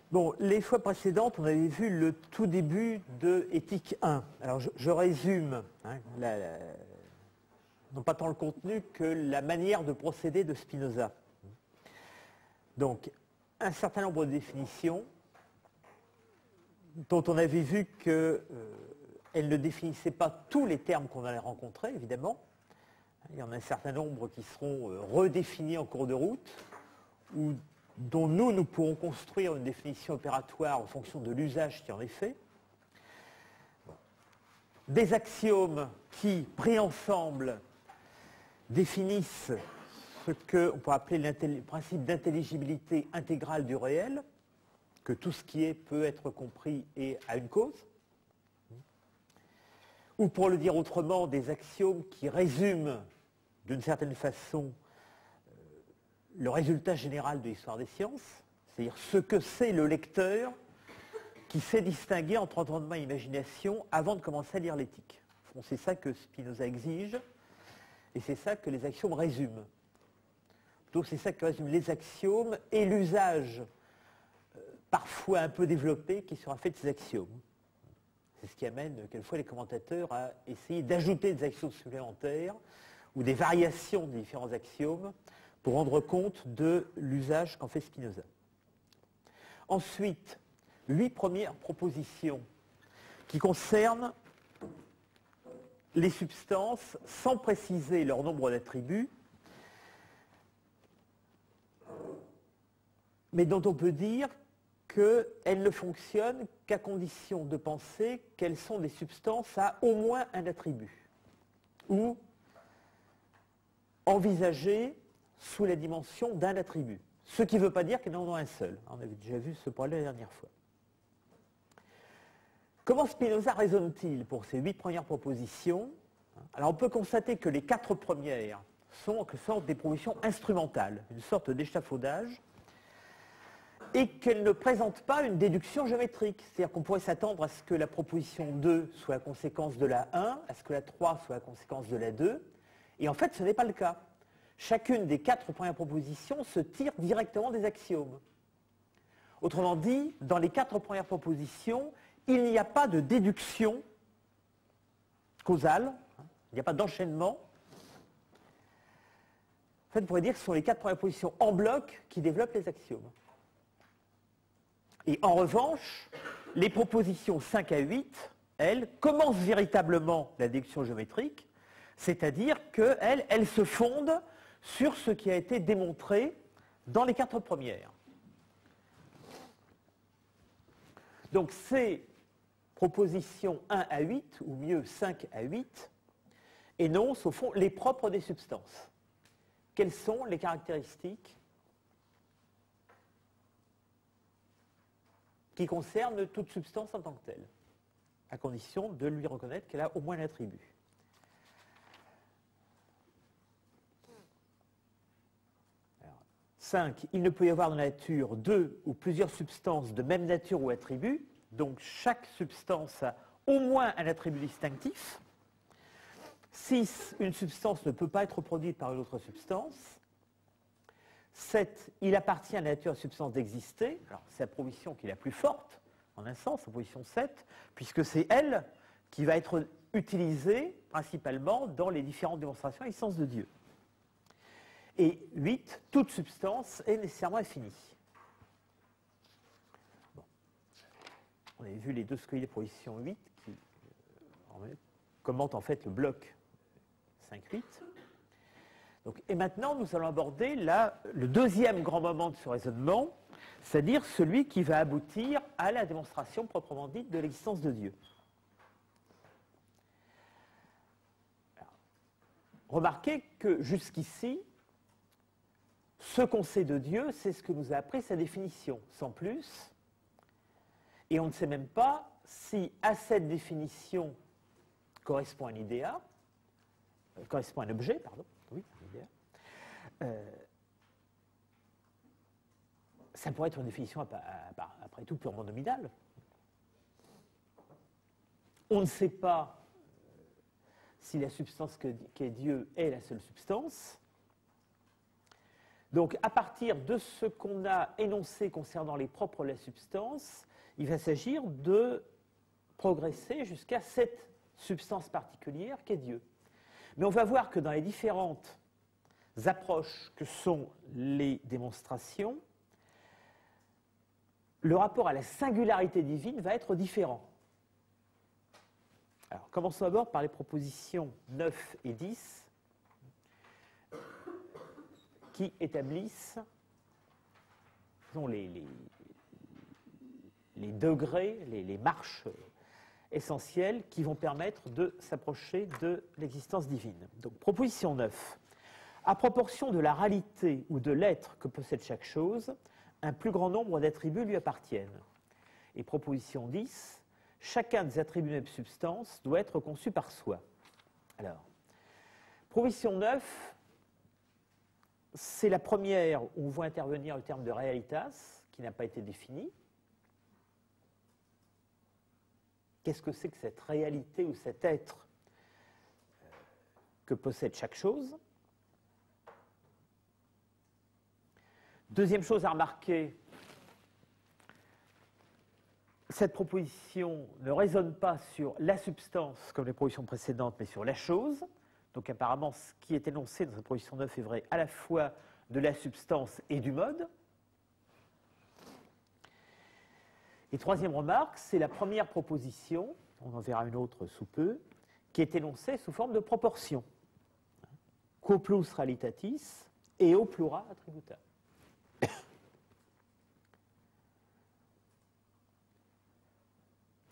Bon, les fois précédentes, on avait vu le tout début de Éthique 1. Alors, je résume, hein, non pas tant le contenu que la manière de procéder de Spinoza. Donc, un certain nombre de définitions dont on avait vu qu'elles ne définissaient pas tous les termes qu'on allait rencontrer, évidemment. Il y en a un certain nombre qui seront redéfinis en cours de route, ou dont nous pourrons construire une définition opératoire en fonction de l'usage qui en est fait. Des axiomes qui, pris ensemble, définissent ce qu'on peut appeler le principe d'intelligibilité intégrale du réel, que tout ce qui est peut être compris et a une cause. Ou pour le dire autrement, des axiomes qui résument d'une certaine façon le résultat général de l'histoire des sciences, c'est-à-dire ce que c'est le lecteur qui sait distinguer entre entendement et imagination avant de commencer à lire l'éthique. C'est ça que Spinoza exige, et c'est ça que les axiomes résument. Donc c'est ça que résument les axiomes et l'usage parfois un peu développé qui sera fait de ces axiomes. C'est ce qui amène quelquefois les commentateurs à essayer d'ajouter des axiomes supplémentaires ou des variations des différents axiomes pour rendre compte de l'usage qu'en fait Spinoza. Ensuite, 8 premières propositions qui concernent les substances sans préciser leur nombre d'attributs, mais dont on peut dire qu'elles ne fonctionnent qu'à condition de penser qu'elles sont des substances à au moins un attribut, ou envisagées sous la dimension d'un attribut. Ce qui ne veut pas dire qu'elles n'en ont un seul. On avait déjà vu ce problème la dernière fois. Comment Spinoza raisonne-t-il pour ces 8 premières propositions? Alors on peut constater que les 4 premières sont en quelque sorte des propositions instrumentales, une sorte d'échafaudage, et qu'elles ne présentent pas une déduction géométrique. C'est-à-dire qu'on pourrait s'attendre à ce que la proposition 2 soit la conséquence de la 1, à ce que la 3 soit la conséquence de la 2, et en fait ce n'est pas le cas. Chacune des 4 premières propositions se tire directement des axiomes. Autrement dit, dans les 4 premières propositions, il n'y a pas de déduction causale, il n'y a pas d'enchaînement. En fait, on pourrait dire que ce sont les 4 premières propositions en bloc qui développent les axiomes. Et en revanche, les propositions 5 à 8, elles, commencent véritablement la déduction géométrique, c'est-à-dire qu'elles se fondent sur ce qui a été démontré dans les 4 premières. Donc ces propositions 1 à 8, ou mieux 5 à 8, énoncent au fond les propres des substances. Quelles sont les caractéristiques qui concernent toute substance en tant que telle, à condition de lui reconnaître qu'elle a au moins un attribut. Alors, 5. Il ne peut y avoir dans la nature 2 ou plusieurs substances de même nature ou attribut, donc chaque substance a au moins un attribut distinctif. 6. Une substance ne peut pas être produite par une autre substance. 7. Il appartient à la nature de la substance d'exister. Alors, c'est la proposition qui est la plus forte, en un sens, la proposition 7, puisque c'est elle qui va être utilisée principalement dans les différentes démonstrations à l'existence de Dieu. Et 8. Toute substance est nécessairement infinie. Bon. On avait vu les 2 scoïdes de proposition 8 qui commentent en fait le bloc 5-8. Donc, et maintenant, nous allons aborder le deuxième grand moment de ce raisonnement, c'est-à-dire celui qui va aboutir à la démonstration proprement dite de l'existence de Dieu. Alors, remarquez que jusqu'ici, ce qu'on sait de Dieu, c'est ce que nous a appris sa définition, sans plus, et on ne sait même pas si à cette définition correspond un idéa, correspond un objet, pardon. Oui, ça pourrait être une définition après tout purement nominale. On ne sait pas si la substance qu'est Dieu est la seule substance. Donc, à partir de ce qu'on a énoncé concernant les propres de la substance, il va s'agir de progresser jusqu'à cette substance particulière qu'est Dieu. Mais on va voir que dans les différentes approches que sont les démonstrations, le rapport à la singularité divine va être différent. Alors, commençons d'abord par les propositions 9 et 10 qui établissent les degrés, les marches essentielles qui vont permettre de s'approcher de l'existence divine. Donc, proposition 9. À proportion de la réalité ou de l'être que possède chaque chose, un plus grand nombre d'attributs lui appartiennent. Et proposition 10. Chacun des attributs de même substance doit être conçu par soi. Alors, proposition 9, c'est la première où on voit intervenir le terme de realitas, qui n'a pas été défini. Qu'est-ce que c'est que cette réalité ou cet être que possède chaque chose? Deuxième chose à remarquer, cette proposition ne raisonne pas sur la substance comme les propositions précédentes, mais sur la chose. Donc apparemment, ce qui est énoncé dans cette proposition 9 est vrai à la fois de la substance et du mode. Et troisième remarque, c'est la première proposition, on en verra une autre sous peu, qui est énoncée sous forme de proportion. Quo plus realitatis eo plura attributa.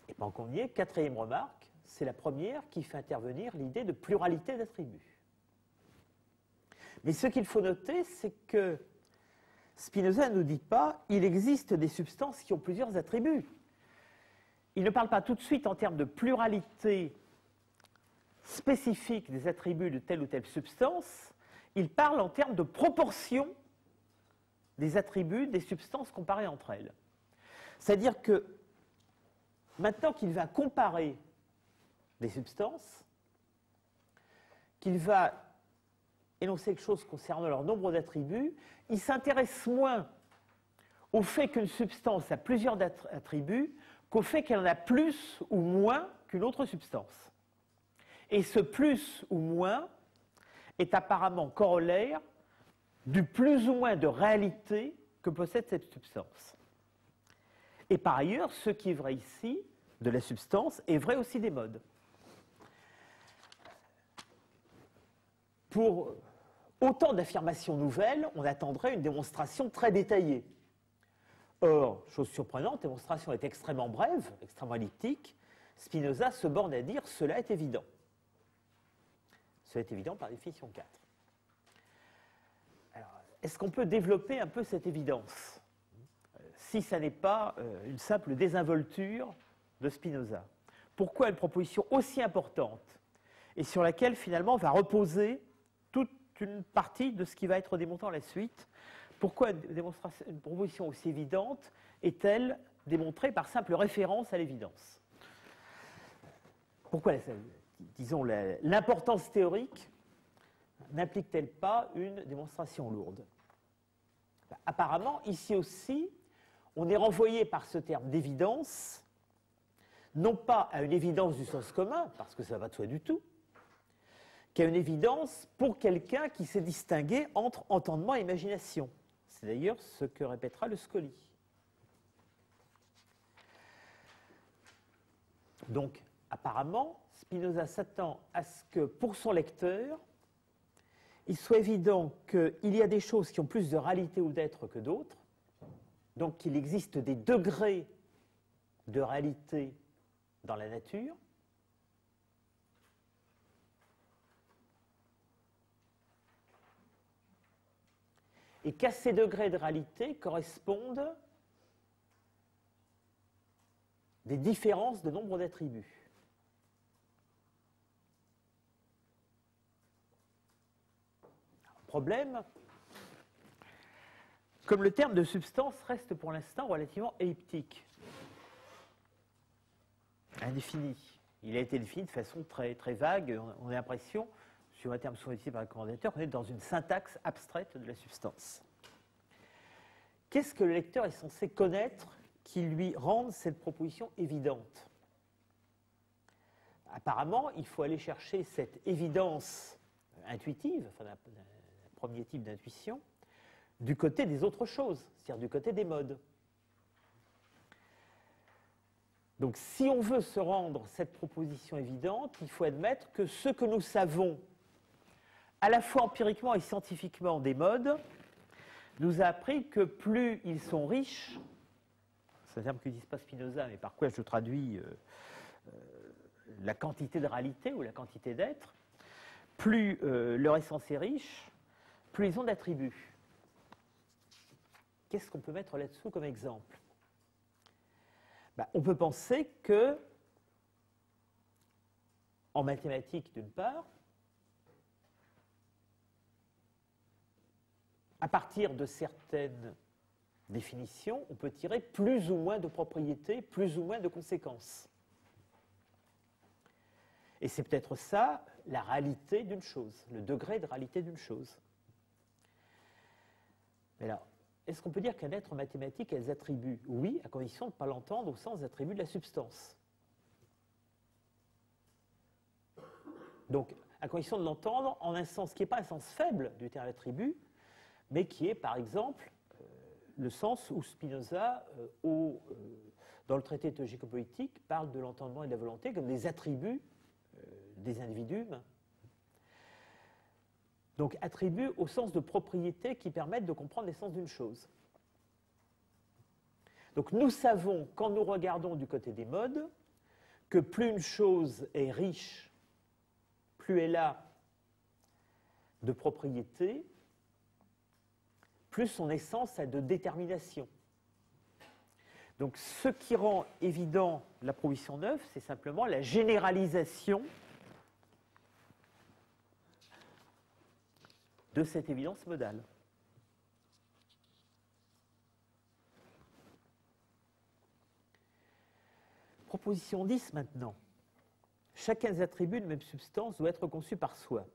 Et pendant qu'on y est, quatrième remarque, c'est la première qui fait intervenir l'idée de pluralité d'attributs. Mais ce qu'il faut noter, c'est que Spinoza ne nous dit pas il existe des substances qui ont plusieurs attributs. Il ne parle pas tout de suite en termes de pluralité spécifique des attributs de telle ou telle substance, il parle en termes de proportion des attributs des substances comparées entre elles. C'est-à-dire que maintenant qu'il va comparer des substances, qu'il va énoncer quelque chose concernant leur nombre d'attributs, il s'intéresse moins au fait qu'une substance a plusieurs attributs qu'au fait qu'elle en a plus ou moins qu'une autre substance. Et ce plus ou moins est apparemment corollaire du plus ou moins de réalité que possède cette substance. Et par ailleurs, ce qui est vrai ici de la substance est vrai aussi des modes. Pour autant d'affirmations nouvelles, on attendrait une démonstration très détaillée. Or, chose surprenante, la démonstration est extrêmement brève, extrêmement elliptique. Spinoza se borne à dire « cela est évident ». Cela est évident par définition 4. Alors, est-ce qu'on peut développer un peu cette évidence, si ça n'est pas une simple désinvolture de Spinoza? Pourquoi une proposition aussi importante et sur laquelle finalement va reposer toute une partie de ce qui va être démontré dans la suite? Pourquoi une proposition aussi évidente est-elle démontrée par simple référence à l'évidence? Pourquoi, disons, l'importance théorique n'implique-t-elle pas une démonstration lourde? Apparemment, ici aussi, on est renvoyé par ce terme d'évidence, non pas à une évidence du sens commun, parce que ça va de soi du tout, qu'à une évidence pour quelqu'un qui sait distinguer entre entendement et imagination. C'est d'ailleurs ce que répétera le Scoli. Donc, apparemment, Spinoza s'attend à ce que, pour son lecteur, il soit évident qu'il y a des choses qui ont plus de réalité ou d'être que d'autres, donc qu'il existe des degrés de réalité dans la nature, et qu'à ces degrés de réalité correspondent des différences de nombre d'attributs. Problème, comme le terme de substance reste pour l'instant relativement elliptique, indéfini. Il a été défini de façon très, très vague. On a l'impression, sur un terme souvent utilisé par le commentateur, qu'on est dans une syntaxe abstraite de la substance. qu'est-ce que le lecteur est censé connaître qui lui rende cette proposition évidente? Apparemment, il faut aller chercher cette évidence intuitive, enfin, un premier type d'intuition, du côté des autres choses, c'est-à-dire du côté des modes. Donc, si on veut se rendre cette proposition évidente, il faut admettre que ce que nous savons, à la fois empiriquement et scientifiquement des modes, nous a appris que plus ils sont riches, c'est un terme que ne dit pas Spinoza, mais par quoi je traduis la quantité de réalité ou la quantité d'être, plus leur essence est riche, plus ils ont d'attributs. Qu'est-ce qu'on peut mettre là-dessous comme exemple? Ben, on peut penser que, en mathématiques d'une part, à partir de certaines définitions, on peut tirer plus ou moins de propriétés, plus ou moins de conséquences. Et c'est peut-être ça la réalité d'une chose, le degré de réalité d'une chose. Mais là, est-ce qu'on peut dire qu'un être mathématique a des attributs? Oui, à condition de ne pas l'entendre au sens d'attributs de la substance. Donc, à condition de l'entendre en un sens qui n'est pas un sens faible du terme attribut, mais qui est, par exemple, le sens où Spinoza, dans le traité théologico-politique, parle de l'entendement et de la volonté comme des attributs des individus humains. Donc, attributs au sens de propriété qui permettent de comprendre l'essence d'une chose. Donc, nous savons, quand nous regardons du côté des modes, que plus une chose est riche, plus elle a de propriétés, plus son essence a de détermination. Donc, ce qui rend évident la proposition 9, c'est simplement la généralisation de cette évidence modale. Proposition 10 maintenant. Chacun des attributs de même substance doit être conçu par soi.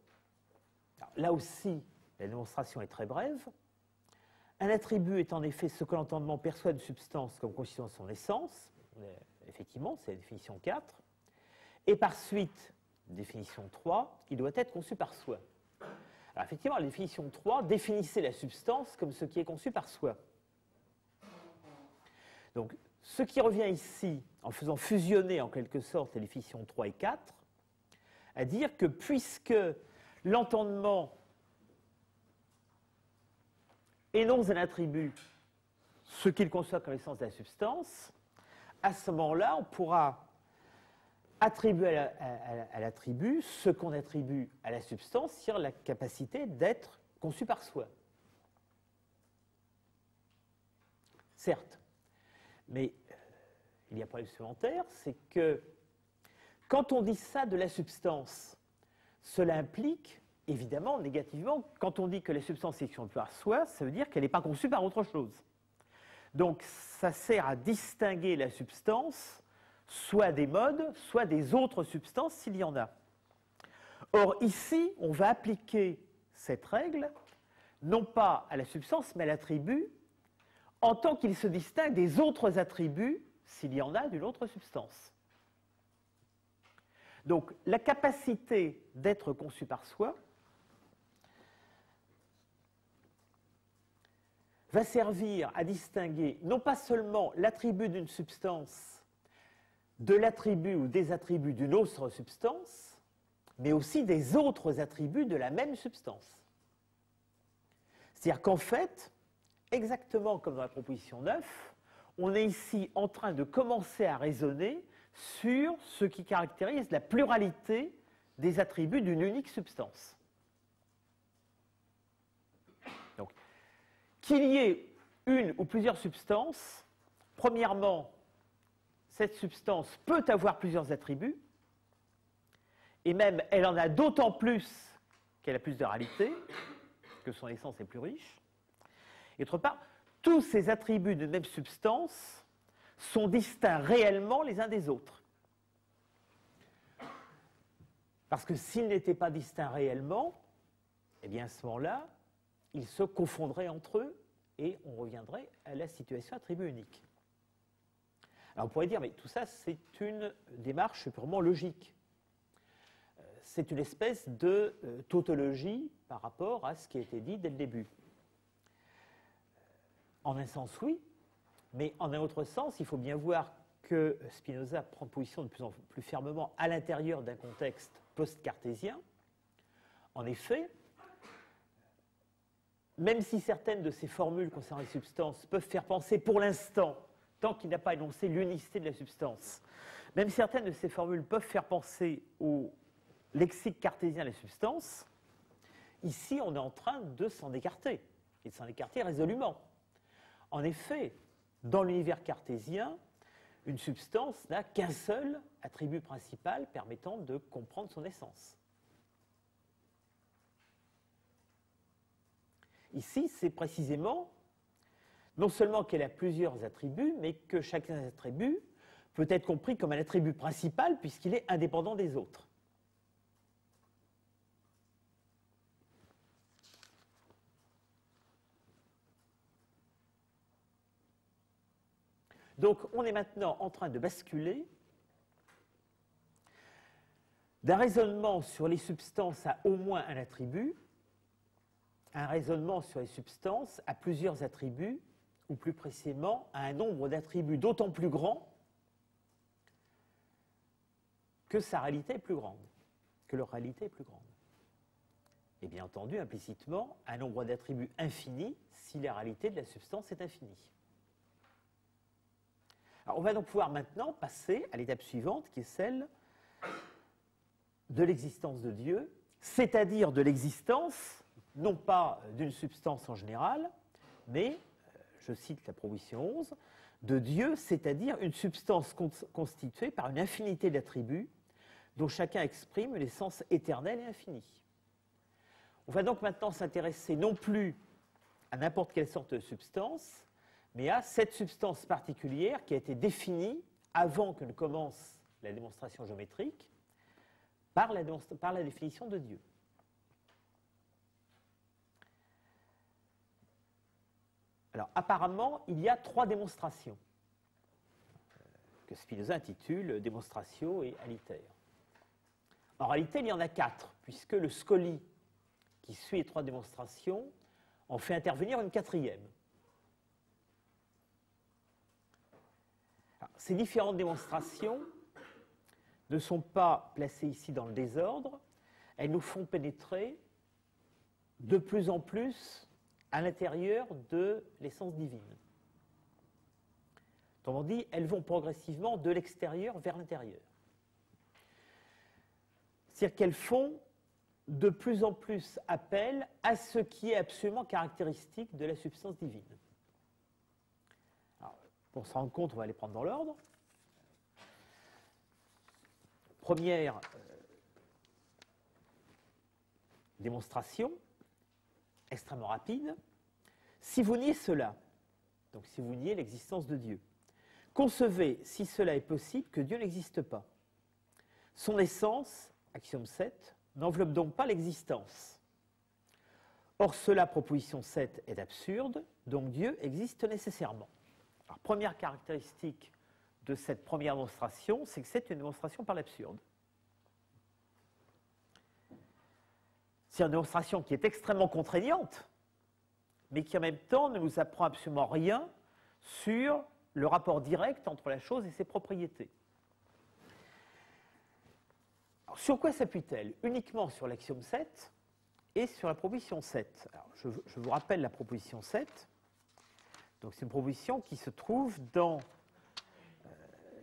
Alors, là aussi, la démonstration est très brève. Un attribut est en effet ce que l'entendement perçoit de substance comme constituant son essence. Effectivement, c'est la définition 4. Et par suite, définition 3, il doit être conçu par soi. Alors effectivement, la définition 3 définissait la substance comme ce qui est conçu par soi. Donc, ce qui revient ici, en faisant fusionner en quelque sorte les définitions 3 et 4, à dire que puisque l'entendement énonce un attribut, ce qu'il conçoit comme essence de la substance, à ce moment-là, on pourra attribuer à l'attribut ce qu'on attribue à la substance, c'est-à-dire la capacité d'être conçu par soi. Certes, mais il y a un problème supplémentaire, c'est que quand on dit ça de la substance, cela implique, évidemment, négativement, quand on dit que la substance est conçue par soi, ça veut dire qu'elle n'est pas conçue par autre chose. Donc, ça sert à distinguer la substance soit des modes, soit des autres substances s'il y en a. Or, ici, on va appliquer cette règle, non pas à la substance, mais à l'attribut, en tant qu'il se distingue des autres attributs, s'il y en a, d'une autre substance. Donc, la capacité d'être conçu par soi va servir à distinguer non pas seulement l'attribut d'une substance de l'attribut ou des attributs d'une autre substance, mais aussi des autres attributs de la même substance. C'est-à-dire qu'en fait, exactement comme dans la proposition 9, on est ici en train de commencer à raisonner sur ce qui caractérise la pluralité des attributs d'une unique substance. Donc, qu'il y ait une ou plusieurs substances, premièrement, cette substance peut avoir plusieurs attributs, et même elle en a d'autant plus qu'elle a plus de réalité, que son essence est plus riche. Et d'autre part, tous ces attributs de même substance sont distincts réellement les uns des autres. Parce que s'ils n'étaient pas distincts réellement, eh bien à ce moment-là, ils se confondraient entre eux et on reviendrait à la situation attribut unique. Alors on pourrait dire, mais tout ça, c'est une démarche purement logique. C'est une espèce de tautologie par rapport à ce qui a été dit dès le début. En un sens, oui, mais en un autre sens, il faut bien voir que Spinoza prend position de plus en plus fermement à l'intérieur d'un contexte post-cartésien. En effet, même si certaines de ces formules concernant les substances peuvent faire penser pour l'instant, tant qu'il n'a pas énoncé l'unicité de la substance, même certaines de ces formules peuvent faire penser au lexique cartésien de la substance, ici on est en train de s'en écarter, et de s'en écarter résolument. En effet, dans l'univers cartésien, une substance n'a qu'un seul attribut principal permettant de comprendre son essence. Ici, c'est précisément non seulement qu'elle a plusieurs attributs, mais que chacun des attributs peut être compris comme un attribut principal puisqu'il est indépendant des autres. Donc, on est maintenant en train de basculer d'un raisonnement sur les substances à au moins un attribut à un raisonnement sur les substances à plusieurs attributs, ou plus précisément à un nombre d'attributs d'autant plus grand que sa réalité est plus grande, que leur réalité est plus grande. Et bien entendu, implicitement, un nombre d'attributs infini si la réalité de la substance est infinie. Alors, on va donc pouvoir maintenant passer à l'étape suivante, qui est celle de l'existence de Dieu, c'est-à-dire de l'existence, non pas d'une substance en général, mais, je cite la proposition 11, de Dieu, c'est-à-dire une substance constituée par une infinité d'attributs dont chacun exprime une essence éternelle et infinie. On va donc maintenant s'intéresser non plus à n'importe quelle sorte de substance, mais à cette substance particulière qui a été définie avant que ne commence la démonstration géométrique par la définition de Dieu. Alors, apparemment, il y a trois démonstrations que Spinoza intitule Demonstratio et Aliter. En réalité, il y en a quatre, puisque le Scoli, qui suit les trois démonstrations, en fait intervenir une quatrième. Alors, ces différentes démonstrations ne sont pas placées ici dans le désordre, elles nous font pénétrer de plus en plus à l'intérieur de l'essence divine. Autrement dit, elles vont progressivement de l'extérieur vers l'intérieur. C'est-à-dire qu'elles font de plus en plus appel à ce qui est absolument caractéristique de la substance divine. Alors, pour se rendre compte, on va les prendre dans l'ordre. Première démonstration, extrêmement rapide. Si vous niez cela, donc si vous niez l'existence de Dieu, concevez, si cela est possible, que Dieu n'existe pas. Son essence, axiome 7, n'enveloppe donc pas l'existence. Or, cela, proposition 7, est absurde, donc Dieu existe nécessairement. Alors, première caractéristique de cette première démonstration, c'est que c'est une démonstration par l'absurde. C'est une démonstration qui est extrêmement contraignante, mais qui en même temps ne nous apprend absolument rien sur le rapport direct entre la chose et ses propriétés. Alors, sur quoi s'appuie-t-elle? Uniquement sur l'axiome 7 et sur la proposition 7. Alors, je vous rappelle la proposition 7. Donc, c'est une proposition qui se trouve dans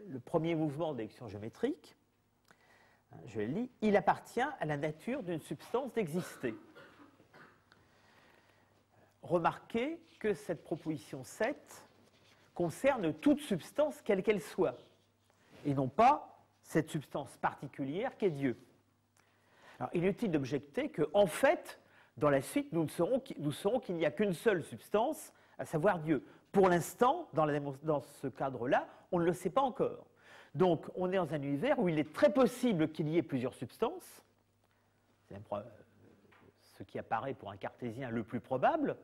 le premier mouvement de l'élection géométrique. Je le lis. Il appartient à la nature d'une substance d'exister. Remarquez que cette proposition 7 concerne toute substance quelle qu'elle soit, et non pas cette substance particulière qu'est Dieu. Alors, il est utile d'objecter qu'en fait, dans la suite, nous saurons qu'il n'y a qu'une seule substance, à savoir Dieu. Pour l'instant, dans ce cadre-là, on ne le sait pas encore. Donc, on est dans un univers où il est très possible qu'il y ait plusieurs substances. C'est ce qui apparaît pour un cartésien le plus probable.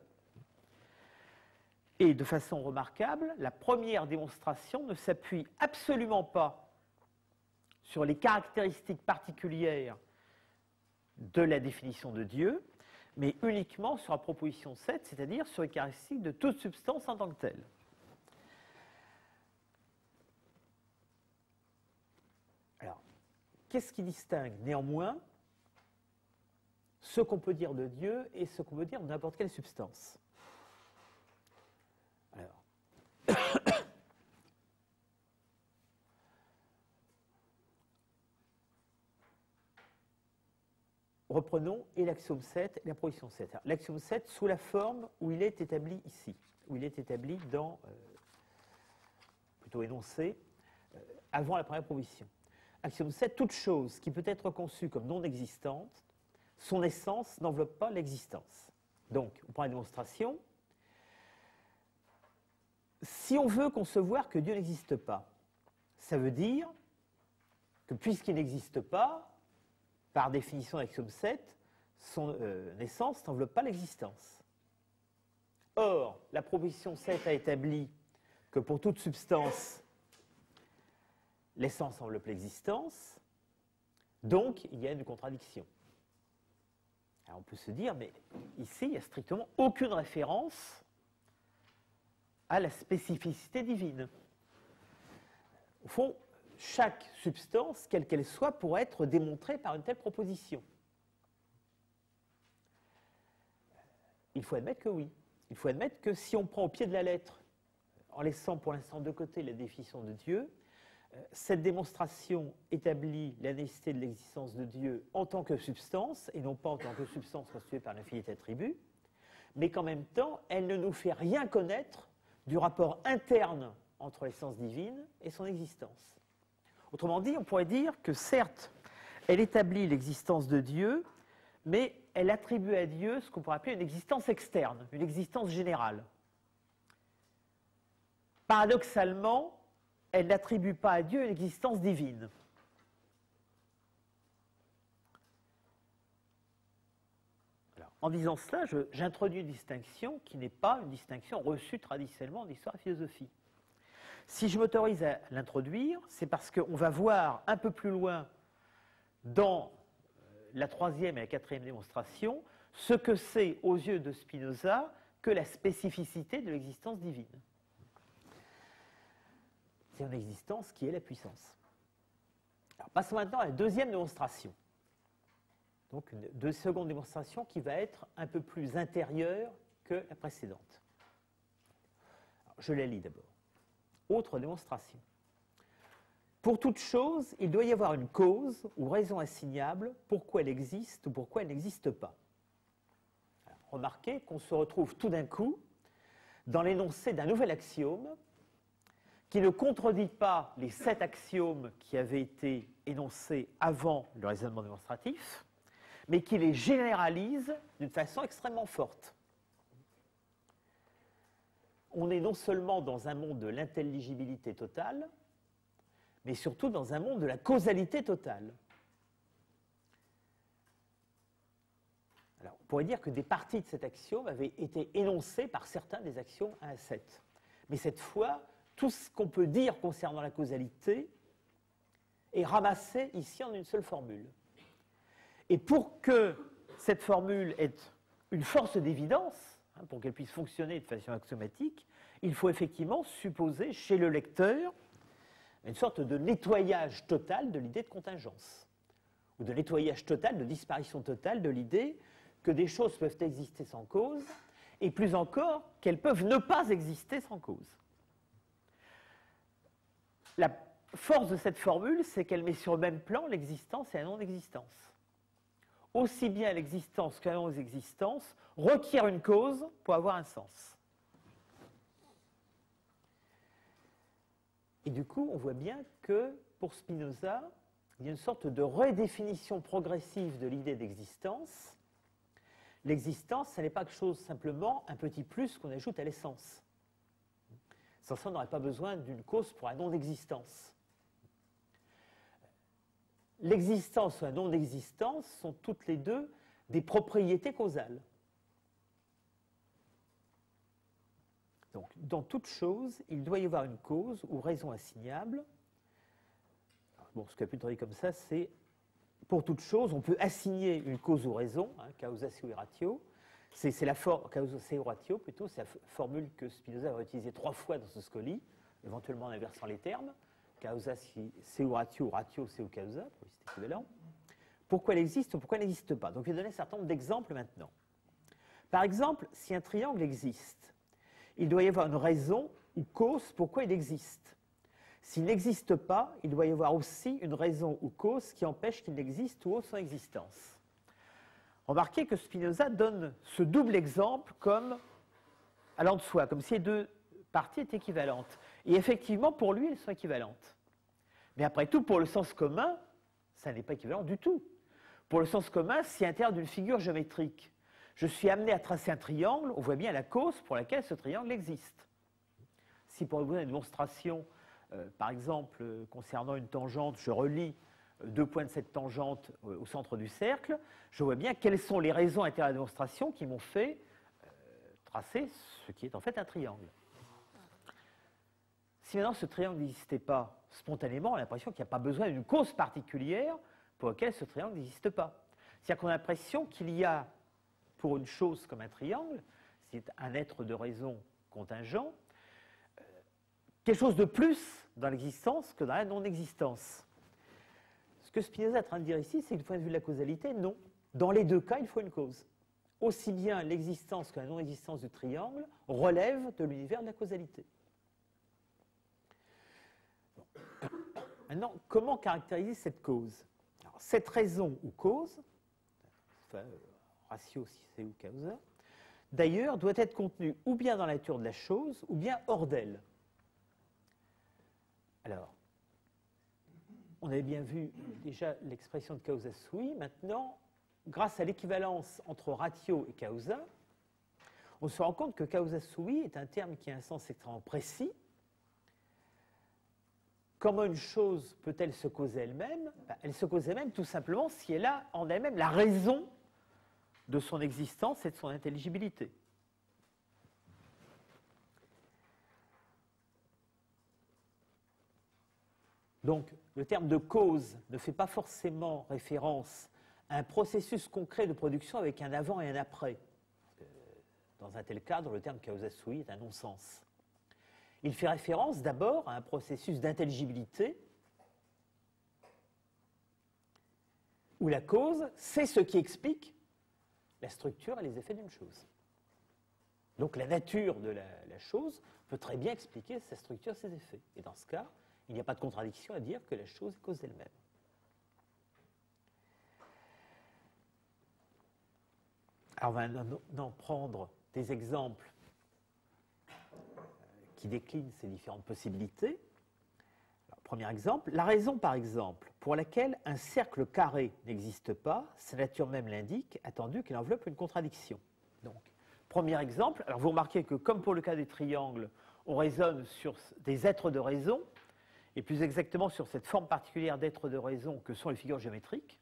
Et de façon remarquable, la première démonstration ne s'appuie absolument pas sur les caractéristiques particulières de la définition de Dieu, mais uniquement sur la proposition 7, c'est-à-dire sur les caractéristiques de toute substance en tant que telle. Alors, qu'est-ce qui distingue néanmoins ce qu'on peut dire de Dieu et ce qu'on peut dire de n'importe quelle substance? Alors, reprenons et l'axiome 7 et la proposition 7. L'axiome 7 sous la forme où il est établi ici, où il est établi dans, plutôt énoncé, avant la première proposition. Axiome 7, toute chose qui peut être conçue comme non existante, son essence n'enveloppe pas l'existence. Donc, on prend la démonstration. Si on veut concevoir que Dieu n'existe pas, ça veut dire que puisqu'il n'existe pas, par définition d'axiome 7, son essence n'enveloppe pas l'existence. Or, la proposition 7 a établi que pour toute substance, l'essence enveloppe l'existence, donc il y a une contradiction. Alors on peut se dire, mais ici, il n'y a strictement aucune référence à la spécificité divine. Au fond, chaque substance, quelle qu'elle soit, pourrait être démontrée par une telle proposition. Il faut admettre que oui. Il faut admettre que si on prend au pied de la lettre, en laissant pour l'instant de côté la définition de Dieu, cette démonstration établit la nécessité de l'existence de Dieu en tant que substance, et non pas en tant que substance constituée par l'infinité attribut, mais qu'en même temps, elle ne nous fait rien connaître du rapport interne entre l'essence divine et son existence. Autrement dit, on pourrait dire que certes, elle établit l'existence de Dieu, mais elle attribue à Dieu ce qu'on pourrait appeler une existence externe, une existence générale. Paradoxalement, elle n'attribue pas à Dieu une existence divine. Alors, en disant cela, j'introduis une distinction qui n'est pas une distinction reçue traditionnellement en histoire et philosophie. Si je m'autorise à l'introduire, c'est parce qu'on va voir un peu plus loin dans la troisième et la quatrième démonstration ce que c'est aux yeux de Spinoza que la spécificité de l'existence divine. C'est une existence qui est la puissance. Alors, passons maintenant à la deuxième démonstration. Donc, une seconde démonstration qui va être un peu plus intérieure que la précédente. Alors, je la lis d'abord. Autre démonstration. Pour toute chose, il doit y avoir une cause ou raison assignable pourquoi elle existe ou pourquoi elle n'existe pas. Alors, remarquez qu'on se retrouve tout d'un coup dans l'énoncé d'un nouvel axiome qui ne contredit pas les 7 axiomes qui avaient été énoncés avant le raisonnement démonstratif, mais qui les généralise d'une façon extrêmement forte. On est non seulement dans un monde de l'intelligibilité totale, mais surtout dans un monde de la causalité totale. Alors, on pourrait dire que des parties de cet axiome avaient été énoncées par certains des axiomes 1 à 7. Mais cette fois, tout ce qu'on peut dire concernant la causalité est ramassé ici en une seule formule. Et pour que cette formule ait une force d'évidence, pour qu'elle puisse fonctionner de façon axiomatique, il faut effectivement supposer chez le lecteur une sorte de nettoyage total de l'idée de contingence, ou de nettoyage total, de disparition totale de l'idée que des choses peuvent exister sans cause, et plus encore, qu'elles peuvent ne pas exister sans cause. La force de cette formule, c'est qu'elle met sur le même plan l'existence et la non-existence. Aussi bien l'existence que la non-existence requiert une cause pour avoir un sens. Et du coup, on voit bien que pour Spinoza, il y a une sorte de redéfinition progressive de l'idée d'existence. L'existence, ce n'est pas quelque chose simplement un petit plus qu'on ajoute à l'essence. Sans ça, on n'aurait pas besoin d'une cause pour la non-existence. L'existence ou la non-existence sont toutes les deux des propriétés causales. Donc, dans toute chose, il doit y avoir une cause ou raison assignable. Bon, ce qu'on a pu traduire comme ça, c'est pour toute chose, on peut assigner une cause ou raison, hein, causa seu ratio. C'est la causa seu ratio, plutôt, c'est la formule que Spinoza va utiliser 3 fois dans ce Scoli, éventuellement en inversant les termes. Causa seu ratio, ratio seu causa, pour c'est équivalent. Pourquoi elle existe ou pourquoi elle n'existe pas. Donc, je vais donner un certain nombre d'exemples maintenant. Par exemple, si un triangle existe, il doit y avoir une raison ou cause pourquoi il existe. S'il n'existe pas, il doit y avoir aussi une raison ou cause qui empêche qu'il n'existe ou ôte son existence. Remarquez que Spinoza donne ce double exemple comme allant de soi, comme si les deux parties étaient équivalentes. Et effectivement, pour lui, elles sont équivalentes. Mais après tout, pour le sens commun, ça n'est pas équivalent du tout. Pour le sens commun, si à l'intérieur d'une figure géométrique, je suis amené à tracer un triangle, on voit bien la cause pour laquelle ce triangle existe. Si pour vous donner une démonstration, par exemple, concernant une tangente, je relie 2 points de cette tangente au centre du cercle, je vois bien quelles sont les raisons à l'intérieur de la démonstration qui m'ont fait tracer ce qui est en fait un triangle. Si maintenant ce triangle n'existait pas spontanément, on a l'impression qu'il n'y a pas besoin d'une cause particulière pour laquelle ce triangle n'existe pas. C'est-à-dire qu'on a l'impression qu'il y a, pour une chose comme un triangle, c'est un être de raison contingent, quelque chose de plus dans l'existence que dans la non-existence. Ce que Spinoza est en train de dire ici, c'est que du point de vue de la causalité, non. Dans les deux cas, il faut une cause. Aussi bien l'existence que la non-existence du triangle relèvent de l'univers de la causalité. Bon. Maintenant, comment caractériser cette cause? Alors, cette raison ou cause, enfin, ratio si c'est ou causa, d'ailleurs, doit être contenue ou bien dans la nature de la chose, ou bien hors d'elle. Alors, on avait bien vu déjà l'expression de causa sui. Maintenant, grâce à l'équivalence entre ratio et causa, on se rend compte que causa sui est un terme qui a un sens extrêmement précis. Comment une chose peut-elle se causer elle-même? Elle se cause elle-même tout simplement si elle a en elle-même la raison de son existence et de son intelligibilité. Donc, le terme de cause ne fait pas forcément référence à un processus concret de production avec un avant et un après. Dans un tel cadre, le terme causa sui est un non-sens. Il fait référence d'abord à un processus d'intelligibilité où la cause, c'est ce qui explique la structure et les effets d'une chose. Donc la nature de la chose peut très bien expliquer sa structure et ses effets. Et dans ce cas, il n'y a pas de contradiction à dire que la chose est cause d'elle-même. Alors on va maintenant prendre des exemples qui déclinent ces différentes possibilités. Alors, premier exemple, la raison par exemple pour laquelle un cercle carré n'existe pas, sa nature même l'indique, attendu qu'elle enveloppe une contradiction. Donc, premier exemple, alors vous remarquez que comme pour le cas des triangles, on raisonne sur des êtres de raison, et plus exactement sur cette forme particulière d'êtres de raison que sont les figures géométriques.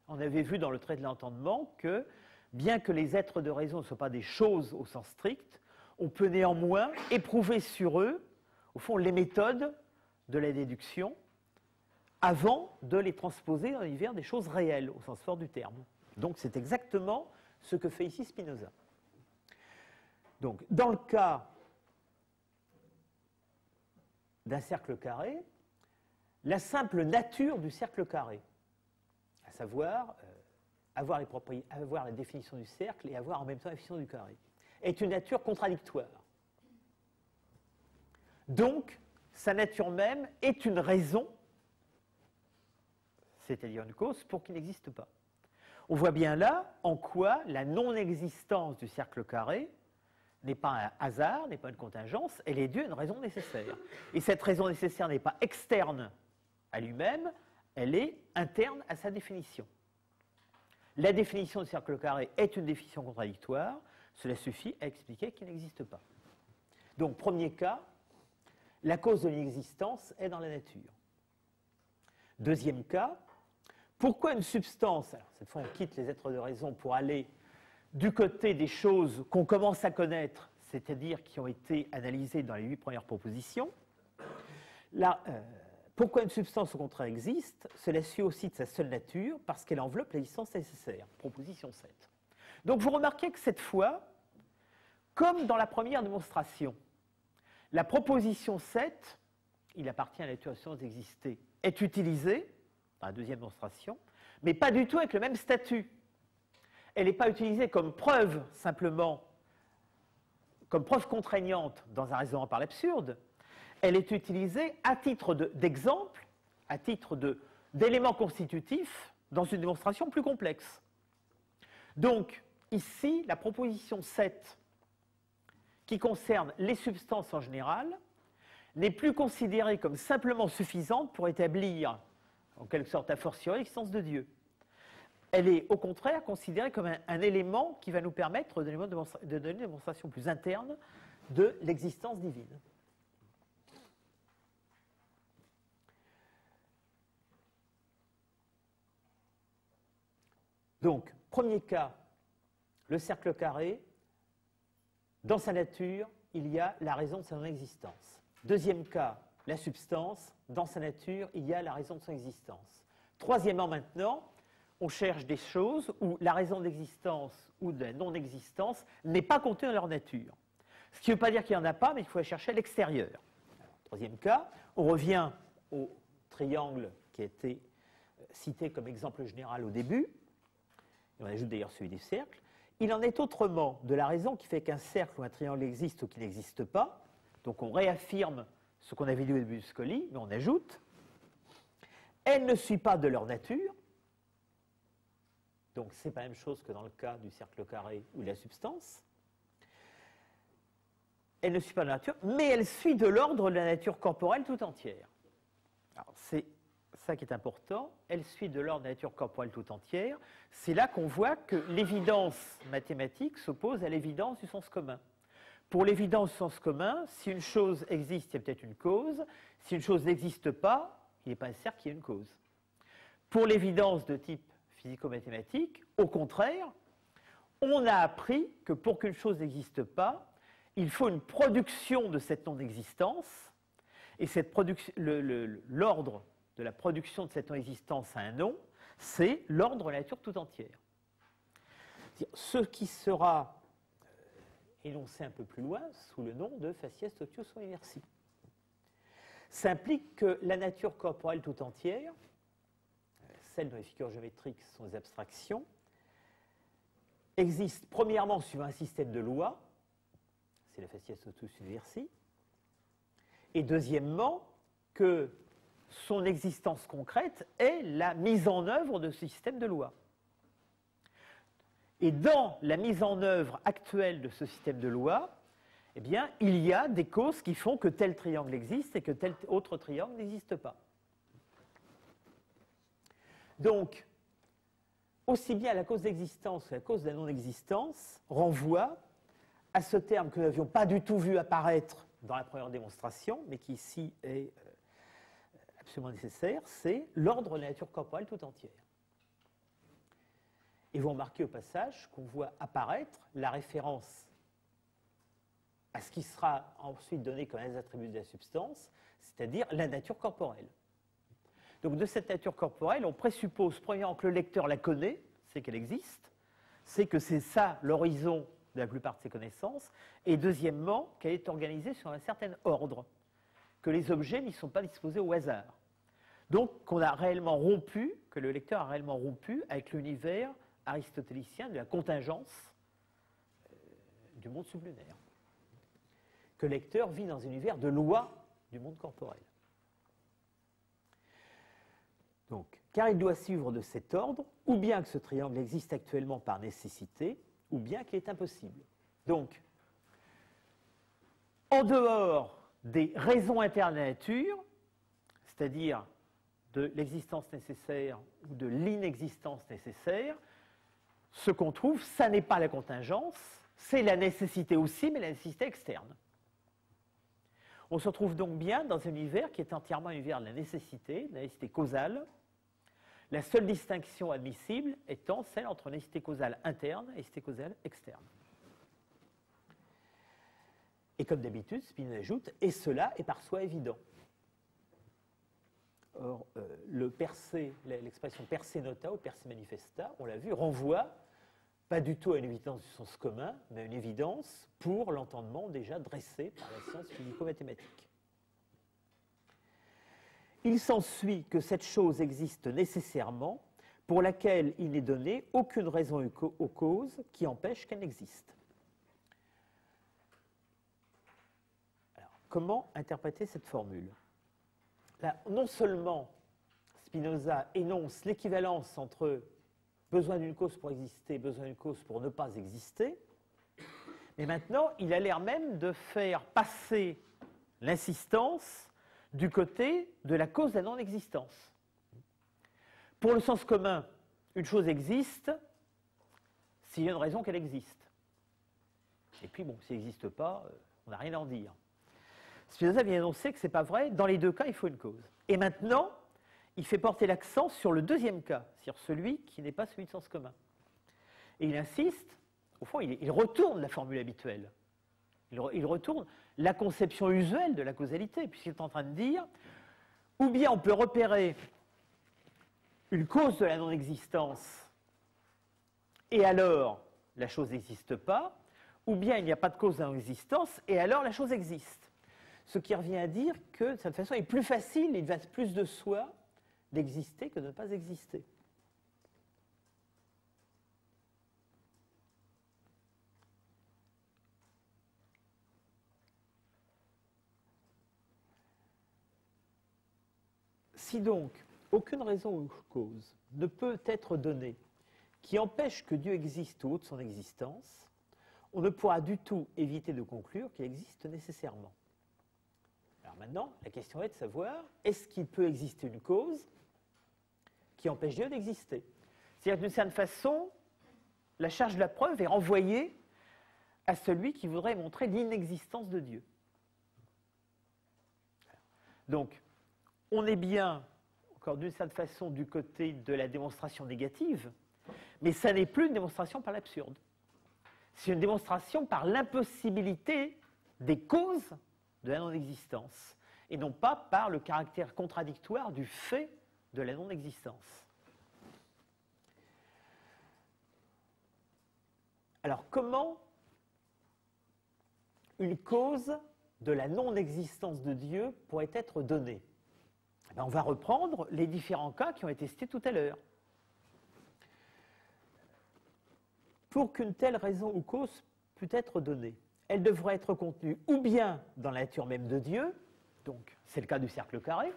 On avait vu dans le trait de l'entendement que, bien que les êtres de raison ne soient pas des choses au sens strict, on peut néanmoins éprouver sur eux, au fond, les méthodes de la déduction avant de les transposer dans l'univers des choses réelles, au sens fort du terme. Donc c'est exactement ce que fait ici Spinoza. Donc, dans le cas d'un cercle carré, la simple nature du cercle carré, à savoir avoir la définition du cercle et avoir en même temps la définition du carré, est une nature contradictoire. Donc, sa nature même est une raison, c'est-à-dire une cause, pour qu'il n'existe pas. On voit bien là en quoi la non-existence du cercle carré n'est pas un hasard, n'est pas une contingence, elle est due à une raison nécessaire. Et cette raison nécessaire n'est pas externe à lui-même, elle est interne à sa définition. La définition du cercle carré est une définition contradictoire, cela suffit à expliquer qu'il n'existe pas. Donc, premier cas, la cause de l'inexistence est dans la nature. Deuxième cas, pourquoi une substance, alors cette fois on quitte les êtres de raison pour aller du côté des choses qu'on commence à connaître, c'est-à-dire qui ont été analysées dans les 8 premières propositions. Là, pourquoi une substance au contraire existe? Cela suit aussi de sa seule nature, parce qu'elle enveloppe l'existence nécessaire. Proposition 7. Donc vous remarquez que cette fois, comme dans la première démonstration, la proposition 7, il appartient à la nature des sciences d'exister, est utilisée dans la deuxième démonstration, mais pas du tout avec le même statut. Elle n'est pas utilisée comme preuve, simplement, comme preuve contraignante dans un raisonnement par l'absurde. Elle est utilisée à titre d'exemple, à titre d'élément constitutif dans une démonstration plus complexe. Donc, ici, la proposition 7, qui concerne les substances en général, n'est plus considérée comme simplement suffisante pour établir, en quelque sorte a fortiori, l'existence de Dieu. Elle est au contraire considérée comme un élément qui va nous permettre de donner une démonstration plus interne de l'existence divine. Donc, premier cas, le cercle carré, dans sa nature, il y a la raison de sa non-existence. Deuxième cas, la substance, dans sa nature, il y a la raison de son existence. Troisièmement maintenant, on cherche des choses où la raison d'existence ou de la non-existence n'est pas contenue dans leur nature. Ce qui ne veut pas dire qu'il n'y en a pas, mais il faut la chercher à l'extérieur. Troisième cas, on revient au triangle qui a été cité comme exemple général au début, et on ajoute d'ailleurs celui du cercle. Il en est autrement de la raison qui fait qu'un cercle ou un triangle existe ou qu'il n'existe pas. Donc on réaffirme ce qu'on avait dit au début de Scully, mais on ajoute. Elle ne suit pas de leur nature. Donc c'est pas la même chose que dans le cas du cercle carré ou de la substance. Elle ne suit pas de la nature, mais elle suit de l'ordre de la nature corporelle tout entière. Alors c'est ça qui est important, elle suit de l'ordre de la nature corporelle tout entière. C'est là qu'on voit que l'évidence mathématique s'oppose à l'évidence du sens commun. Pour l'évidence du sens commun, si une chose existe, il y a peut-être une cause. Si une chose n'existe pas, il n'est pas nécessaire qu'il y ait une cause. Pour l'évidence de type physico-mathématique, au contraire, on a appris que pour qu'une chose n'existe pas, il faut une production de cette non-existence, et l'ordre de la production de cette non-existence à un nom, c'est l'ordre de la nature tout entière. Ce qui sera énoncé un peu plus loin sous le nom de facies totius universi. Ça implique que la nature corporelle tout entière, celle dont les figures géométriques sont des abstractions, existe premièrement suivant un système de lois, c'est la facies totius universi, et deuxièmement que son existence concrète est la mise en œuvre de ce système de lois. Et dans la mise en œuvre actuelle de ce système de lois, eh bien, il y a des causes qui font que tel triangle existe et que tel autre triangle n'existe pas. Donc, aussi bien la cause d'existence que la cause de la non-existence renvoient à ce terme que nous n'avions pas du tout vu apparaître dans la première démonstration, mais qui ici est absolument nécessaire, c'est l'ordre de la nature corporelle tout entière. Et vous remarquez au passage qu'on voit apparaître la référence à ce qui sera ensuite donné comme les attributs de la substance, c'est-à-dire la nature corporelle. Donc de cette nature corporelle, on présuppose premièrement que le lecteur la connaît, c'est qu'elle existe, c'est que c'est ça l'horizon de la plupart de ses connaissances, et deuxièmement, qu'elle est organisée sur un certain ordre, que les objets n'y sont pas disposés au hasard. Donc qu'on a réellement rompu, que le lecteur a réellement rompu avec l'univers aristotélicien de la contingence du monde sublunaire. Que le lecteur vit dans un univers de lois du monde corporel. Donc, car il doit suivre de cet ordre, ou bien que ce triangle existe actuellement par nécessité, ou bien qu'il est impossible. Donc, en dehors des raisons internes de la nature, c'est-à-dire de l'existence nécessaire ou de l'inexistence nécessaire, ce qu'on trouve, ça n'est pas la contingence, c'est la nécessité aussi, mais la nécessité externe. On se retrouve donc bien dans un univers qui est entièrement un univers de la nécessité causale, la seule distinction admissible étant celle entre nécessité causale interne et nécessité causale externe. Et comme d'habitude, Spinoza ajoute « et cela est par soi évident ». Or, l'expression per se nota ou per se manifesta, on l'a vu, renvoie pas du tout à une évidence du sens commun, mais à une évidence pour l'entendement déjà dressé par la science physico-mathématique. Il s'ensuit que cette chose existe nécessairement, pour laquelle il n'est donné aucune raison aux causes qui empêchent qu'elle n'existe. Alors, comment interpréter cette formule? Là, non seulement Spinoza énonce l'équivalence entre besoin d'une cause pour exister, besoin d'une cause pour ne pas exister, mais maintenant, il a l'air même de faire passer l'insistance du côté de la cause de la non-existence. Pour le sens commun, une chose existe s'il y a une raison qu'elle existe. Et puis, bon, si elle n'existe pas, on n'a rien à en dire. Spinoza vient annoncer que ce n'est pas vrai, dans les deux cas, il faut une cause. Et maintenant, il fait porter l'accent sur le deuxième cas, c'est-à-dire celui qui n'est pas celui de sens commun. Et il insiste, au fond, il retourne la formule habituelle. Il retourne la conception usuelle de la causalité, puisqu'il est en train de dire, ou bien on peut repérer une cause de la non-existence, et alors la chose n'existe pas, ou bien il n'y a pas de cause de la non-existence, et alors la chose existe. Ce qui revient à dire que, de cette façon, il est plus facile, il va plus de soi d'exister que de ne pas exister. Si donc aucune raison ou cause ne peut être donnée qui empêche que Dieu existe ou de son existence, on ne pourra du tout éviter de conclure qu'il existe nécessairement. Alors maintenant, la question est de savoir, est-ce qu'il peut exister une cause qui empêche Dieu d'exister? C'est-à-dire d'une certaine façon, la charge de la preuve est renvoyée à celui qui voudrait montrer l'inexistence de Dieu. Donc, on est bien, encore d'une certaine façon, du côté de la démonstration négative, mais ça n'est plus une démonstration par l'absurde. C'est une démonstration par l'impossibilité des causes de la non-existence, et non pas par le caractère contradictoire du fait de la non-existence. Alors, comment une cause de la non-existence de Dieu pourrait être donnée? On va reprendre les différents cas qui ont été cités tout à l'heure. Pour qu'une telle raison ou cause puisse être donnée, elle devrait être contenue ou bien dans la nature même de Dieu, donc c'est le cas du cercle carré,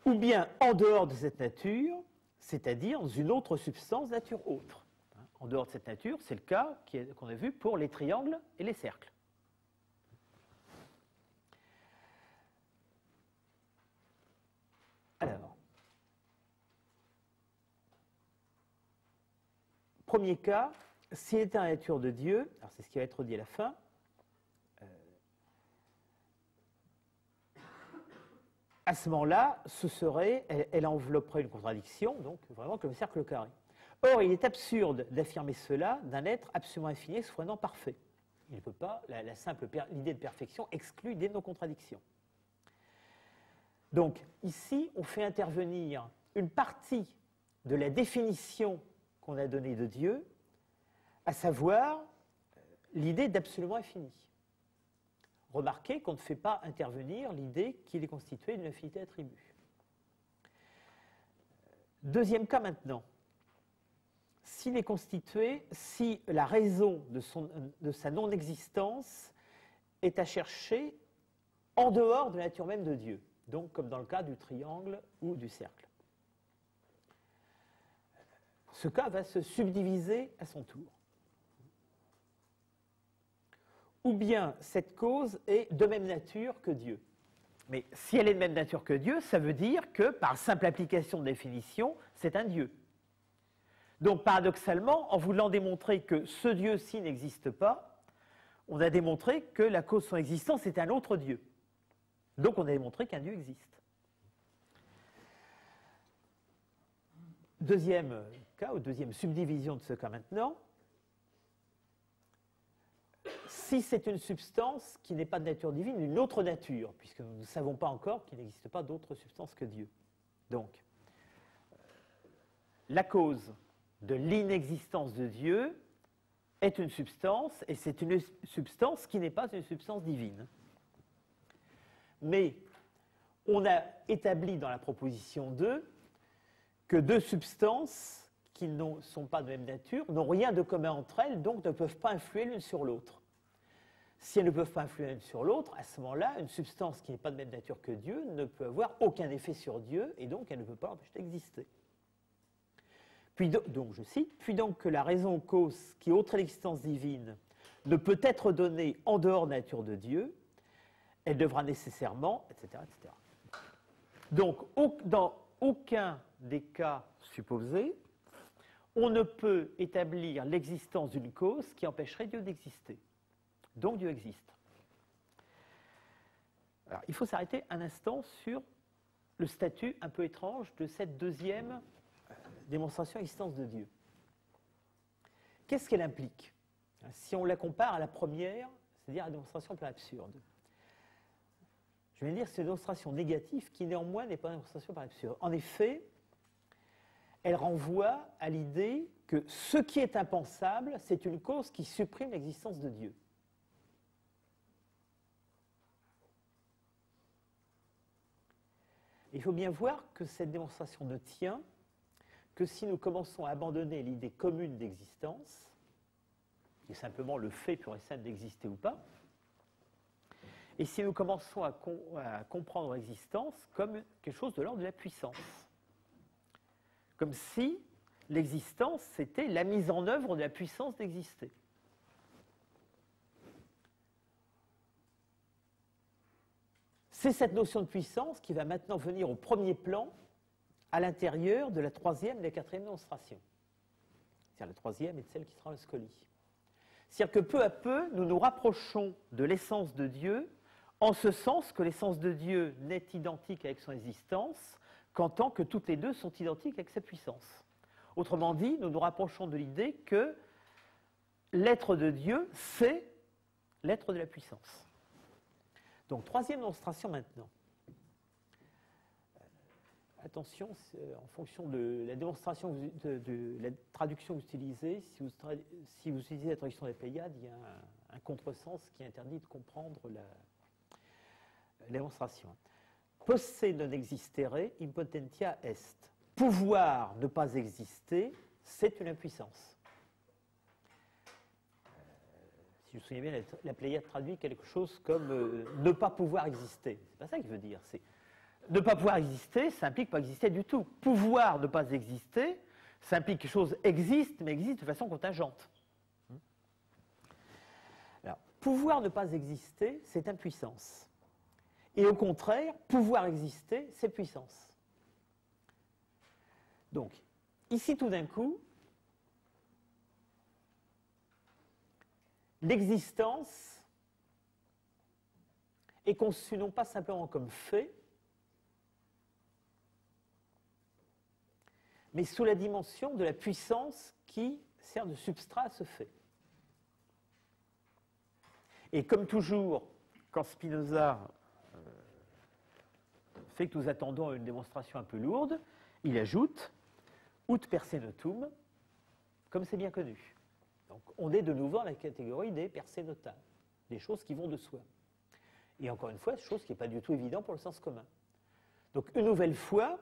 ou bien en dehors de cette nature, c'est-à-dire dans une autre substance nature autre. En dehors de cette nature, c'est le cas qu'on a vu pour les triangles et les cercles. Alors, premier cas, s'il était dans la nature de Dieu, alors c'est ce qui va être dit à la fin, à ce moment-là, elle envelopperait une contradiction, donc vraiment comme le cercle carré. Or, il est absurde d'affirmer cela d'un être absolument infini, soit non parfait. Il ne peut pas, l'idée de perfection exclut l'idée de non-contradiction. Donc, ici, on fait intervenir une partie de la définition qu'on a donnée de Dieu, à savoir l'idée d'absolument infini. Remarquez qu'on ne fait pas intervenir l'idée qu'il est constitué d'une infinité d'attributs. Deuxième cas maintenant. S'il est constitué, si la raison de sa non-existence est à chercher en dehors de la nature même de Dieu, donc comme dans le cas du triangle ou du cercle. Ce cas va se subdiviser à son tour. Ou bien cette cause est de même nature que Dieu. Mais si elle est de même nature que Dieu, ça veut dire que, par simple application de définition, c'est un Dieu. Donc, paradoxalement, en voulant démontrer que ce Dieu-ci n'existe pas, on a démontré que la cause de son existence est un autre Dieu. Donc, on a démontré qu'un Dieu existe. Deuxième cas, ou deuxième subdivision de ce cas maintenant, si c'est une substance qui n'est pas de nature divine, une autre nature, puisque nous ne savons pas encore qu'il n'existe pas d'autre substance que Dieu. Donc, la cause de l'inexistence de Dieu est une substance, et c'est une substance qui n'est pas une substance divine. Mais on a établi dans la proposition 2 que deux substances qui ne sont pas de même nature n'ont rien de commun entre elles, donc ne peuvent pas influer l'une sur l'autre. Si elles ne peuvent pas influer l'une sur l'autre, à ce moment-là, une substance qui n'est pas de même nature que Dieu ne peut avoir aucun effet sur Dieu, et donc elle ne peut pas l'empêcher d'exister. Puis donc, je cite, « Puis donc que la raison cause qui, autre l'existence divine, ne peut être donnée en dehors de la nature de Dieu, elle devra nécessairement, etc. etc. » Donc, dans aucun des cas supposés, on ne peut établir l'existence d'une cause qui empêcherait Dieu d'exister. Donc Dieu existe. Alors, il faut s'arrêter un instant sur le statut un peu étrange de cette deuxième démonstration d'existence de Dieu. Qu'est-ce qu'elle implique? Si on la compare à la première, c'est-à-dire à la démonstration un peu absurde. Je vais dire que c'est une démonstration négative qui néanmoins n'est pas une démonstration par absurde. En effet, elle renvoie à l'idée que ce qui est impensable, c'est une cause qui supprime l'existence de Dieu. Il faut bien voir que cette démonstration ne tient que si nous commençons à abandonner l'idée commune d'existence, qui est simplement le fait pur et simple d'exister ou pas, et si nous commençons à comprendre l'existence comme quelque chose de l'ordre de la puissance. Comme si l'existence, c'était la mise en œuvre de la puissance d'exister. C'est cette notion de puissance qui va maintenant venir au premier plan à l'intérieur de la troisième et la quatrième démonstration. C'est-à-dire la troisième est celle qui sera en scolie. C'est-à-dire que peu à peu, nous nous rapprochons de l'essence de Dieu, en ce sens que l'essence de Dieu n'est identique avec son existence qu'en tant que toutes les deux sont identiques avec sa puissance. Autrement dit, nous nous rapprochons de l'idée que l'être de Dieu, c'est l'être de la puissance. Donc, troisième démonstration maintenant. Attention, en fonction de la démonstration, de la traduction que vous utilisez, si vous utilisez la traduction des Pléiades, il y a un contresens qui interdit de comprendre la démonstration. Posse non existere impotentia est. Pouvoir ne pas exister, c'est une impuissance. Si je me souviens bien, la Pléiade traduit quelque chose comme ne pas pouvoir exister. C'est pas ça qu'il veut dire. C'est ne pas pouvoir exister, ça implique pas exister du tout. Pouvoir ne pas exister, ça implique que quelque chose existe, mais existe de façon contingente. Alors, pouvoir ne pas exister, c'est impuissance. Et au contraire, pouvoir exister, c'est puissance. Donc, ici, tout d'un coup, l'existence est conçue non pas simplement comme fait, mais sous la dimension de la puissance qui sert de substrat à ce fait. Et comme toujours, quand Spinoza fait que nous attendons à une démonstration un peu lourde, il ajoute « ut per se notum », comme c'est bien connu. Donc on est de nouveau dans la catégorie des per se nota, des choses qui vont de soi. Et encore une fois, chose qui n'est pas du tout évidente pour le sens commun. Donc une nouvelle fois,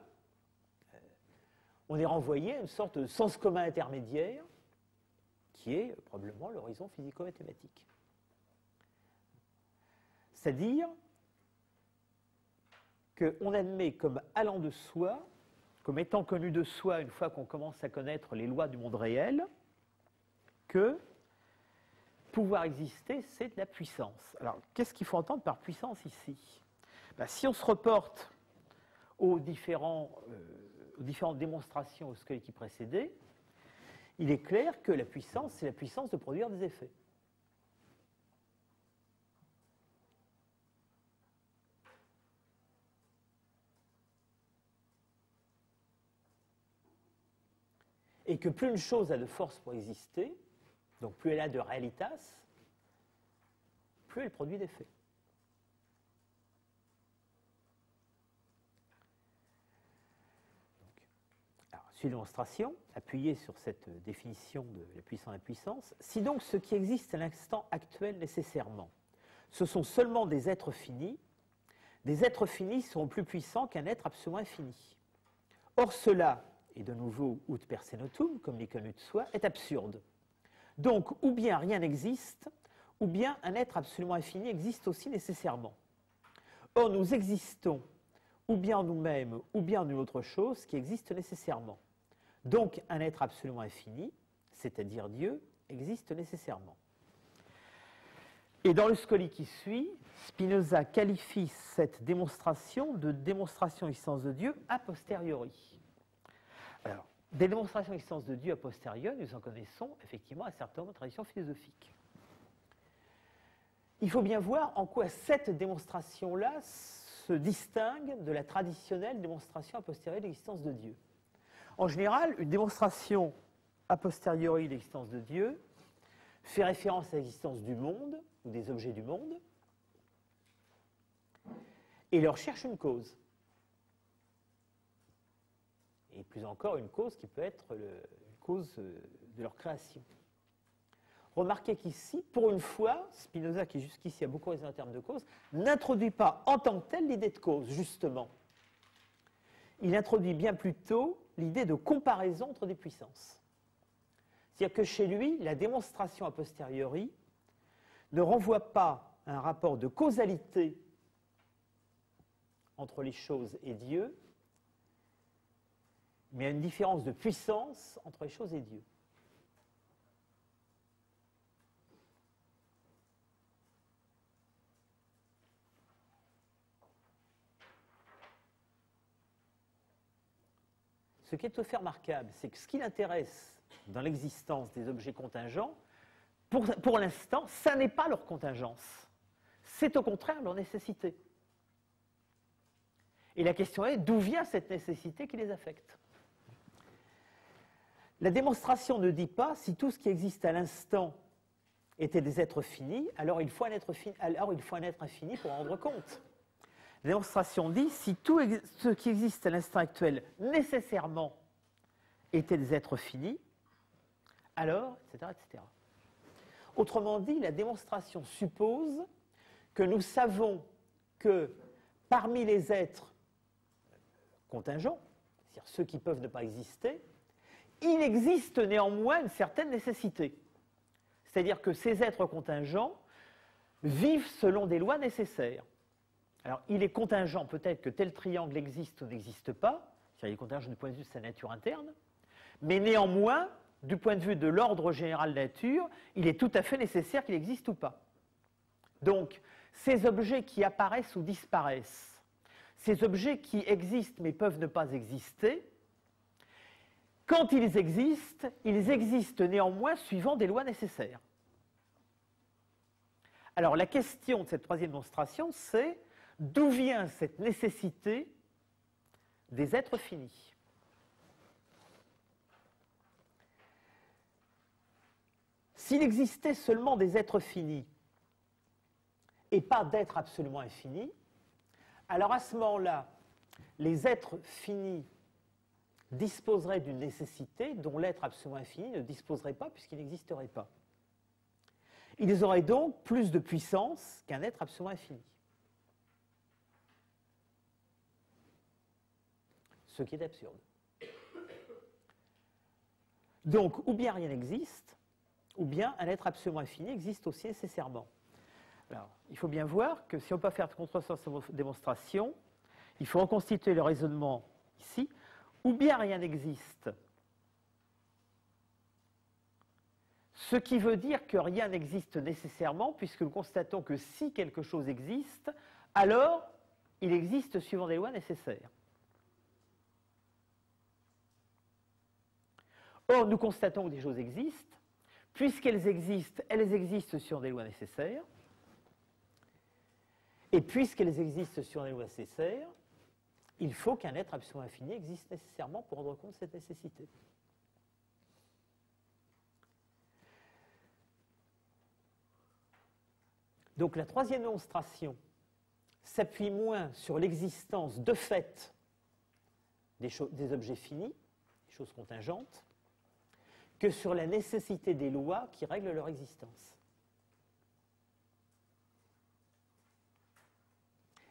on est renvoyé à une sorte de sens commun intermédiaire qui est probablement l'horizon physico-mathématique. C'est-à-dire qu'on admet comme allant de soi, comme étant connu de soi une fois qu'on commence à connaître les lois du monde réel, que pouvoir exister, c'est de la puissance. Alors, qu'est-ce qu'il faut entendre par puissance ici? Ben, si on se reporte aux différentes démonstrations au squelette qui précédaient, il est clair que la puissance, c'est la puissance de produire des effets. Et que plus une chose a de force pour exister, donc plus elle a de realitas, plus elle produit d'effet. Suite de démonstration, appuyée sur cette définition de la puissance de la puissance, si donc ce qui existe à l'instant actuel nécessairement, ce sont seulement des êtres finis seront plus puissants qu'un être absolument infini. Or cela, et de nouveau ut personentum, comme il est connu de soi, est absurde. Donc, ou bien rien n'existe, ou bien un être absolument infini existe aussi nécessairement. Or, nous existons ou bien en nous-mêmes, ou bien en une autre chose qui existe nécessairement. Donc, un être absolument infini, c'est-à-dire Dieu, existe nécessairement. Et dans le Scoli qui suit, Spinoza qualifie cette démonstration de démonstration d'existence de Dieu a posteriori. Alors, des démonstrations d'existence de Dieu a posteriori, nous en connaissons effectivement un certain nombre de traditions philosophiques. Il faut bien voir en quoi cette démonstration-là se distingue de la traditionnelle démonstration a posteriori de l'existence de Dieu. En général, une démonstration a posteriori de l'existence de Dieu fait référence à l'existence du monde ou des objets du monde et leur cherche une cause. Et plus encore, une cause qui peut être une cause de leur création. Remarquez qu'ici, pour une fois, Spinoza, qui jusqu'ici a beaucoup raisonné en termes de cause, n'introduit pas en tant que telle l'idée de cause, justement. Il introduit bien plutôt l'idée de comparaison entre des puissances. C'est-à-dire que chez lui, la démonstration a posteriori ne renvoie pas à un rapport de causalité entre les choses et Dieu, mais à une différence de puissance entre les choses et Dieu. Ce qui est tout à fait remarquable, c'est que ce qui l'intéresse dans l'existence des objets contingents, pour l'instant, ça n'est pas leur contingence. C'est au contraire leur nécessité. Et la question est, d'où vient cette nécessité qui les affecte? La démonstration ne dit pas si tout ce qui existe à l'instant était des êtres finis, alors il faut un être infini pour en rendre compte. La démonstration dit si tout ce qui existe à l'instant actuel nécessairement était des êtres finis, alors, etc., etc. Autrement dit, la démonstration suppose que nous savons que parmi les êtres contingents, c'est-à-dire ceux qui peuvent ne pas exister, il existe néanmoins une certaine nécessité. C'est-à-dire que ces êtres contingents vivent selon des lois nécessaires. Alors, il est contingent peut-être que tel triangle existe ou n'existe pas, c'est-à-dire il est contingent du point de vue de sa nature interne, mais néanmoins, du point de vue de l'ordre général de la nature, il est tout à fait nécessaire qu'il existe ou pas. Donc, ces objets qui apparaissent ou disparaissent, ces objets qui existent mais peuvent ne pas exister, quand ils existent néanmoins suivant des lois nécessaires. Alors, la question de cette troisième démonstration, c'est d'où vient cette nécessité des êtres finis? S'il existait seulement des êtres finis et pas d'êtres absolument infinis, alors à ce moment-là, les êtres finis disposeraient d'une nécessité dont l'être absolument infini ne disposerait pas puisqu'il n'existerait pas. Ils auraient donc plus de puissance qu'un être absolument infini. Ce qui est absurde. Donc, ou bien rien n'existe, ou bien un être absolument infini existe aussi nécessairement. Alors, il faut bien voir que si on peut faire de contresens à cette démonstration, il faut reconstituer le raisonnement ici, ou bien rien n'existe, ce qui veut dire que rien n'existe nécessairement, puisque nous constatons que si quelque chose existe, alors il existe suivant des lois nécessaires. Or, nous constatons que des choses existent, puisqu'elles existent sur des lois nécessaires, et puisqu'elles existent sur des lois nécessaires, il faut qu'un être absolument infini existe nécessairement pour rendre compte de cette nécessité. Donc la troisième démonstration s'appuie moins sur l'existence de fait des objets finis, des choses contingentes, que sur la nécessité des lois qui règlent leur existence.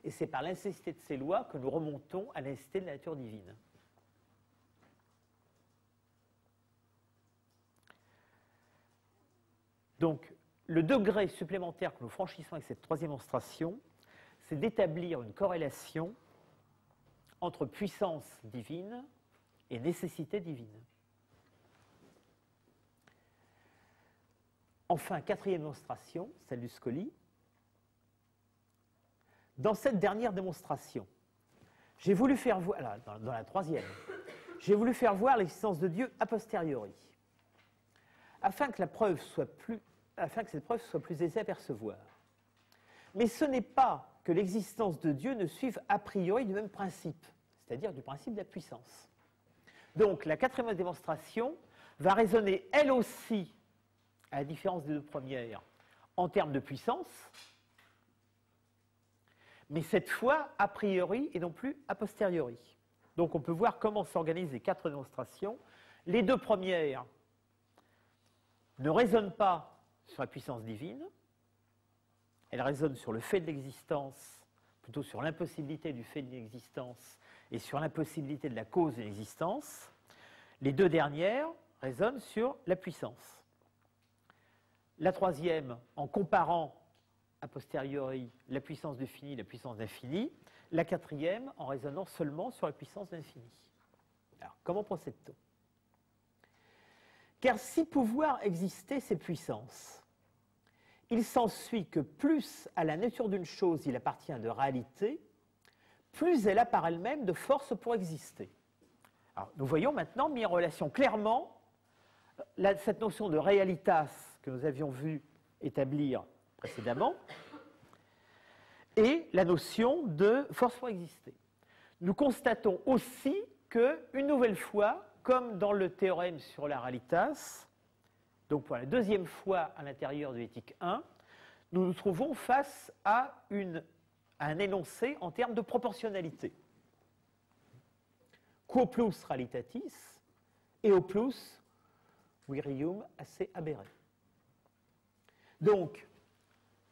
Et c'est par la nécessité de ces lois que nous remontons à la nécessité de la nature divine. Donc, le degré supplémentaire que nous franchissons avec cette troisième démonstration, c'est d'établir une corrélation entre puissance divine et nécessité divine. Enfin, quatrième démonstration, celle du Scoli. Dans cette dernière démonstration, j'ai voulu faire voir, dans la troisième, j'ai voulu faire voir l'existence de Dieu a posteriori, afin que cette preuve soit plus aisée à percevoir. Mais ce n'est pas que l'existence de Dieu ne suive a priori du même principe, c'est-à-dire du principe de la puissance. Donc la quatrième démonstration va raisonner elle aussi, à la différence des deux premières, en termes de puissance, mais cette fois a priori et non plus a posteriori. Donc on peut voir comment s'organisent les quatre démonstrations. Les deux premières ne raisonnent pas sur la puissance divine, elles raisonnent sur le fait de l'existence, plutôt sur l'impossibilité du fait de l'existence et sur l'impossibilité de la cause de l'existence. Les deux dernières raisonnent sur la puissance. La troisième, en comparant a posteriori la puissance du fini et la puissance d'infini. La quatrième, en raisonnant seulement sur la puissance d'infini. Alors, comment procède-t-on? Car si pouvoir exister, c'est puissance, il s'ensuit que plus à la nature d'une chose il appartient de réalité, plus elle a par elle-même de force pour exister. Alors, nous voyons maintenant mis en relation clairement cette notion de realitas que nous avions vu établir précédemment et la notion de force pour exister. Nous constatons aussi que, une nouvelle fois, comme dans le théorème sur la realitas, donc pour la deuxième fois à l'intérieur de l'éthique 1, nous nous trouvons face à un énoncé en termes de proportionnalité. Quo plus realitatis et au plus virium esse habere. Donc,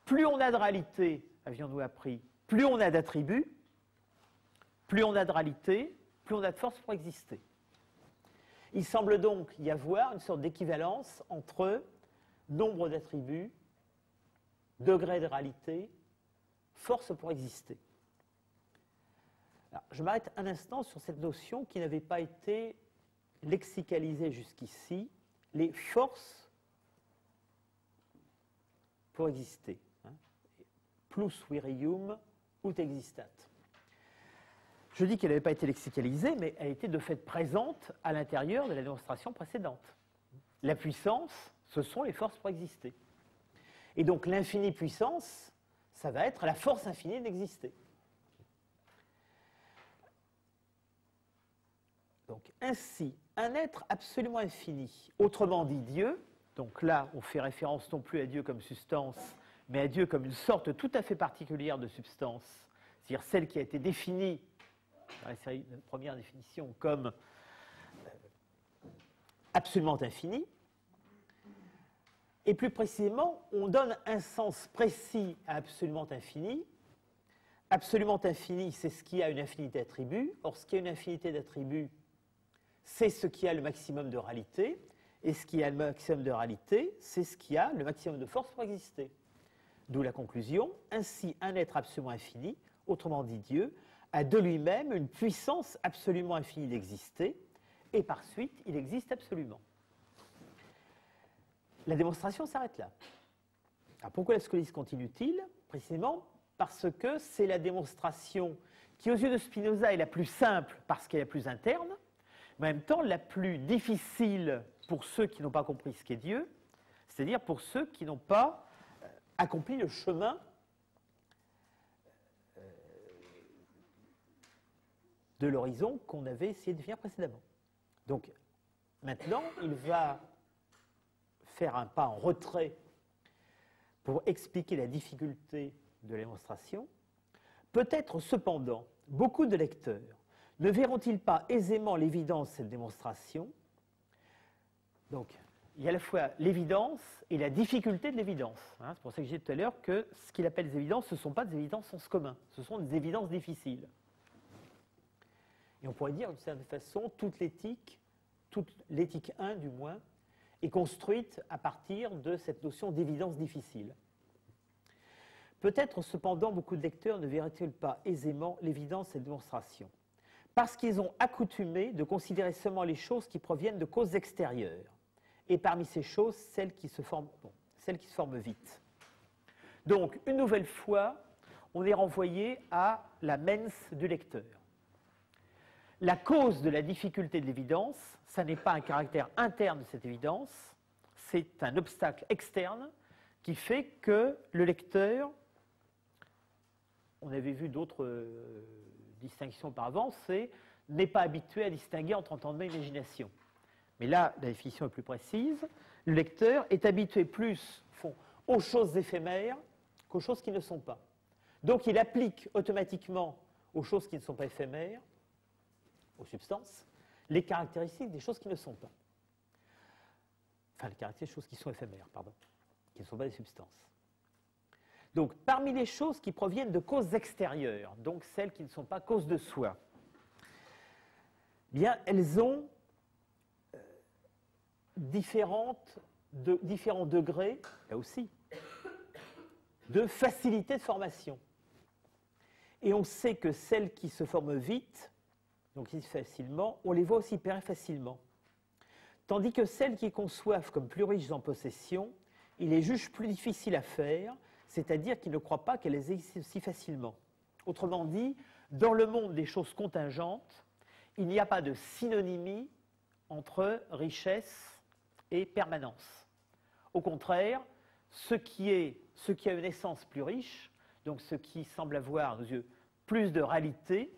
plus on a de réalité, avions-nous appris, plus on a d'attributs, plus on a de réalité, plus on a de force pour exister. Il semble donc y avoir une sorte d'équivalence entre nombre d'attributs, degré de réalité, force pour exister. Alors, je m'arrête un instant sur cette notion qui n'avait pas été lexicalisée jusqu'ici, les forces pour exister. Plus virium ut existat. Je dis qu'elle n'avait pas été lexicalisée, mais elle était de fait présente à l'intérieur de la démonstration précédente. La puissance, ce sont les forces pour exister. Et donc l'infinie puissance, ça va être la force infinie d'exister. Donc ainsi, un être absolument infini, autrement dit Dieu, donc là on fait référence non plus à Dieu comme substance, mais à Dieu comme une sorte tout à fait particulière de substance, c'est-à-dire celle qui a été définie dans la série de première définition comme absolument infini. Et plus précisément, on donne un sens précis à absolument infini. Absolument infini, c'est ce qui a une infinité d'attributs. Or, ce qui a une infinité d'attributs, c'est ce qui a le maximum de réalité. Et ce qui a le maximum de réalité, c'est ce qui a le maximum de force pour exister. D'où la conclusion, ainsi un être absolument infini, autrement dit Dieu, a de lui-même une puissance absolument infinie d'exister, et par suite, il existe absolument. La démonstration s'arrête là. Alors pourquoi la scolie continue-t-il? Précisément parce que c'est la démonstration qui, aux yeux de Spinoza, est la plus simple parce qu'elle est la plus interne, mais en même temps la plus difficile pour ceux qui n'ont pas compris ce qu'est Dieu, c'est-à-dire pour ceux qui n'ont pas accompli le chemin de l'horizon qu'on avait essayé de définir précédemment. Donc, maintenant, il va faire un pas en retrait pour expliquer la difficulté de la démonstration. Peut-être cependant, beaucoup de lecteurs ne verront-ils pas aisément l'évidence de cette démonstration? Donc, il y a à la fois l'évidence et la difficulté de l'évidence. C'est pour ça que j'ai dit tout à l'heure que ce qu'il appelle des évidences, ce ne sont pas des évidences en sens commun, ce sont des évidences difficiles. Et on pourrait dire d'une certaine façon, toute l'éthique 1 du moins, est construite à partir de cette notion d'évidence difficile. Peut-être cependant beaucoup de lecteurs ne verraient-ils pas aisément l'évidence de cette démonstration, parce qu'ils ont accoutumé de considérer seulement les choses qui proviennent de causes extérieures, et parmi ces choses, celles qui se forment vite. Donc, une nouvelle fois, on est renvoyé à la mens du lecteur. La cause de la difficulté de l'évidence, ça n'est pas un caractère interne de cette évidence, c'est un obstacle externe qui fait que le lecteur, on avait vu d'autres distinctions auparavant, n'est pas habitué à distinguer entre entendement et imagination. Mais là, la définition est plus précise. Le lecteur est habitué plus aux choses éphémères qu'aux choses qui ne sont pas. Donc il applique automatiquement aux choses qui ne sont pas éphémères, aux substances, les caractéristiques des choses qui ne sont pas. Enfin, les caractéristiques des choses qui sont éphémères, pardon, qui ne sont pas des substances. Donc, parmi les choses qui proviennent de causes extérieures, donc celles qui ne sont pas causes de soi, bien, elles ont différents degrés, là aussi, de facilité de formation. Et on sait que celles qui se forment vite, donc ici facilement, on les voit aussi facilement. Tandis que celles qui conçoivent comme plus riches en possession, ils les jugent plus difficiles à faire, c'est-à-dire qu'ils ne croient pas qu'elles les existent aussi facilement. Autrement dit, dans le monde des choses contingentes, il n'y a pas de synonymie entre richesse et permanence. Au contraire, ce qui a une essence plus riche, donc ce qui semble avoir, à nos yeux, plus de réalité,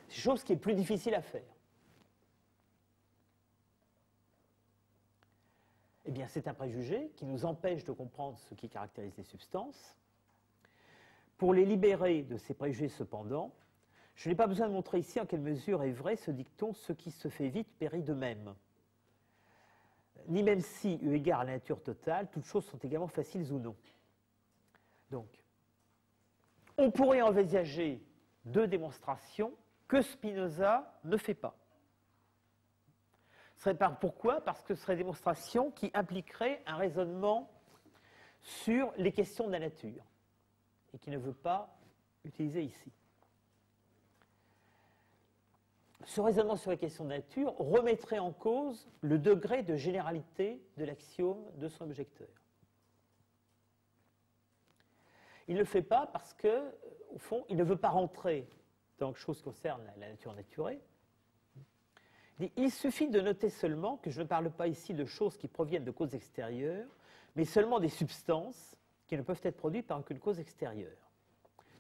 c'est une chose qui est plus difficile à faire. Eh bien, c'est un préjugé qui nous empêche de comprendre ce qui caractérise les substances. Pour les libérer de ces préjugés, cependant, je n'ai pas besoin de montrer ici en quelle mesure est vrai ce dicton « ce qui se fait vite périt de même ». Ni même si, eu égard à la nature totale, toutes choses sont également faciles ou non. Donc, on pourrait envisager deux démonstrations que Spinoza ne fait pas. Pourquoi? Parce que ce serait des démonstrations qui impliqueraient un raisonnement sur les questions de la nature et qui ne veut pas utiliser ici. Ce raisonnement sur les questions de nature remettrait en cause le degré de généralité de l'axiome de son objecteur. Il ne le fait pas parce que, au fond, il ne veut pas rentrer dans quelque chose qui concerne la nature naturelle. Il suffit de noter seulement que je ne parle pas ici de choses qui proviennent de causes extérieures, mais seulement des substances qui ne peuvent être produites par aucune cause extérieure.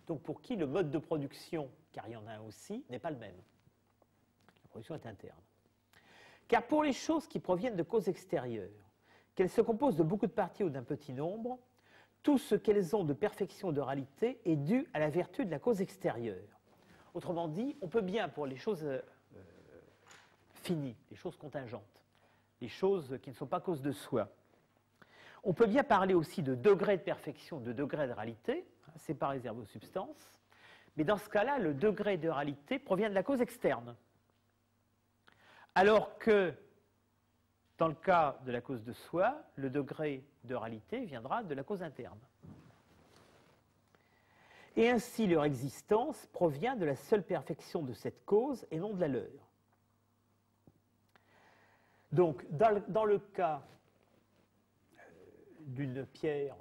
Donc pour qui le mode de production, car il y en a un aussi, n'est pas le même. La production est interne. Car pour les choses qui proviennent de causes extérieures, qu'elles se composent de beaucoup de parties ou d'un petit nombre, tout ce qu'elles ont de perfection ou de réalité est dû à la vertu de la cause extérieure. Autrement dit, on peut bien, pour les choses finies, les choses contingentes, les choses qui ne sont pas cause de soi, on peut bien parler aussi de degré de perfection, de degré de réalité, c'est pas réservé aux substances, mais dans ce cas-là, le degré de réalité provient de la cause externe. Alors que, dans le cas de la cause de soi, le degré de réalité viendra de la cause interne. Et ainsi, leur existence provient de la seule perfection de cette cause et non de la leur. Donc, dans le cas d'une pierre,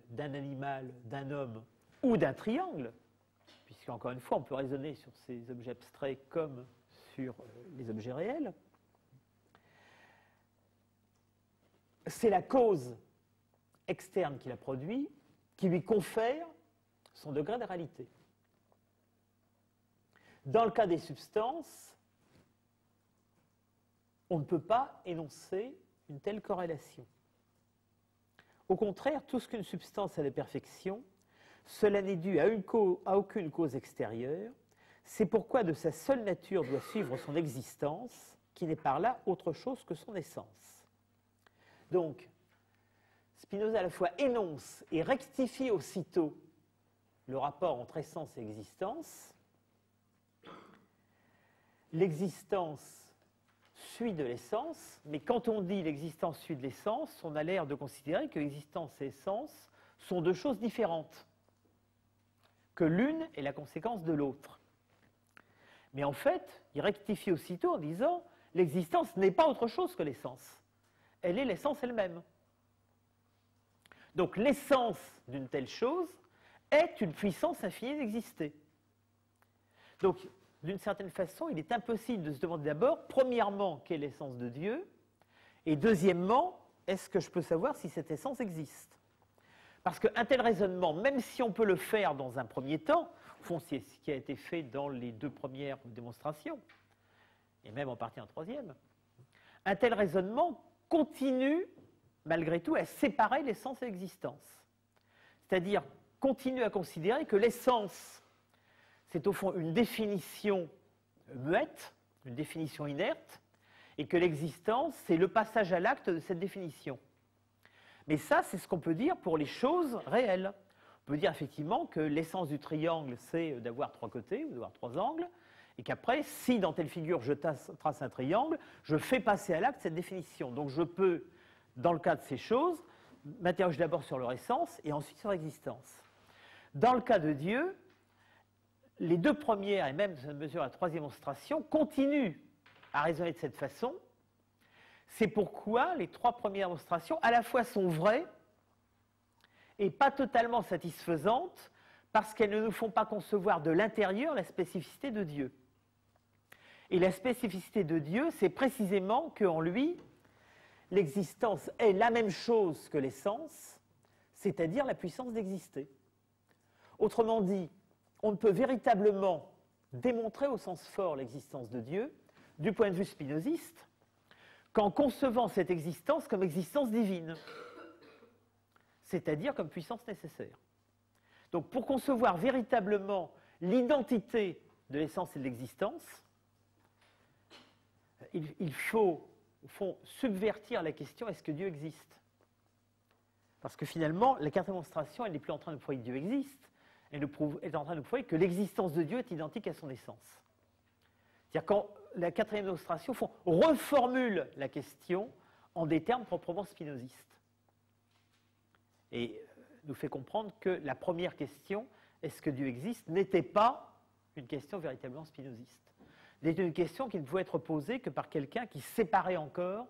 d'un animal, d'un homme ou d'un triangle, puisqu'encore une fois, on peut raisonner sur ces objets abstraits comme sur les objets réels, c'est la cause externe qui la produit qui lui confère son degré de réalité. Dans le cas des substances, on ne peut pas énoncer une telle corrélation. Au contraire, tout ce qu'une substance a de perfection, cela n'est dû à aucune cause extérieure. C'est pourquoi de sa seule nature doit suivre son existence, qui n'est par là autre chose que son essence. Donc, Spinoza à la fois énonce et rectifie aussitôt le rapport entre essence et existence. L'existence suit de l'essence, mais quand on dit l'existence suit de l'essence, on a l'air de considérer que l'existence et l'essence sont deux choses différentes, que l'une est la conséquence de l'autre. Mais en fait, il rectifie aussitôt en disant l'existence n'est pas autre chose que l'essence. Elle est l'essence elle-même. Donc l'essence d'une telle chose est une puissance infinie d'exister. Donc, d'une certaine façon, il est impossible de se demander d'abord, premièrement, quelle est l'essence de Dieu, et deuxièmement, est-ce que je peux savoir si cette essence existe? Parce qu'un tel raisonnement, même si on peut le faire dans un premier temps, au fond, c'est ce qui a été fait dans les deux premières démonstrations, et même en partie en troisième, un tel raisonnement continue, malgré tout, à séparer l'essence et l'existence. C'est-à-dire, continue à considérer que l'essence, c'est au fond une définition muette, une définition inerte, et que l'existence, c'est le passage à l'acte de cette définition. Mais ça, c'est ce qu'on peut dire pour les choses réelles. On peut dire effectivement que l'essence du triangle, c'est d'avoir trois côtés, ou d'avoir trois angles, et qu'après, si dans telle figure je trace un triangle, je fais passer à l'acte cette définition. Donc je peux, dans le cas de ces choses, m'interroger d'abord sur leur essence, et ensuite sur l'existence. Dans le cas de Dieu, les deux premières, et même à mesure la troisième démonstration, continuent à raisonner de cette façon. C'est pourquoi les trois premières démonstrations, à la fois sont vraies et pas totalement satisfaisantes, parce qu'elles ne nous font pas concevoir de l'intérieur la spécificité de Dieu. Et la spécificité de Dieu, c'est précisément qu'en lui, l'existence est la même chose que l'essence, c'est-à-dire la puissance d'exister. Autrement dit, on ne peut véritablement démontrer au sens fort l'existence de Dieu, du point de vue spinoziste, qu'en concevant cette existence comme existence divine, c'est-à-dire comme puissance nécessaire. Donc pour concevoir véritablement l'identité de l'essence et de l'existence, il faut, au fond, subvertir la question est-ce que Dieu existe? Parce que finalement, la quatrième démonstration, elle n'est plus en train de prouver que Dieu existe, elle est en train de prouver que l'existence de Dieu est identique à son essence. C'est-à-dire quand la quatrième démonstration reformule la question en des termes proprement spinozistes. Et nous fait comprendre que la première question, est-ce que Dieu existe, n'était pas une question véritablement spinoziste. C'était une question qui ne pouvait être posée que par quelqu'un qui séparait encore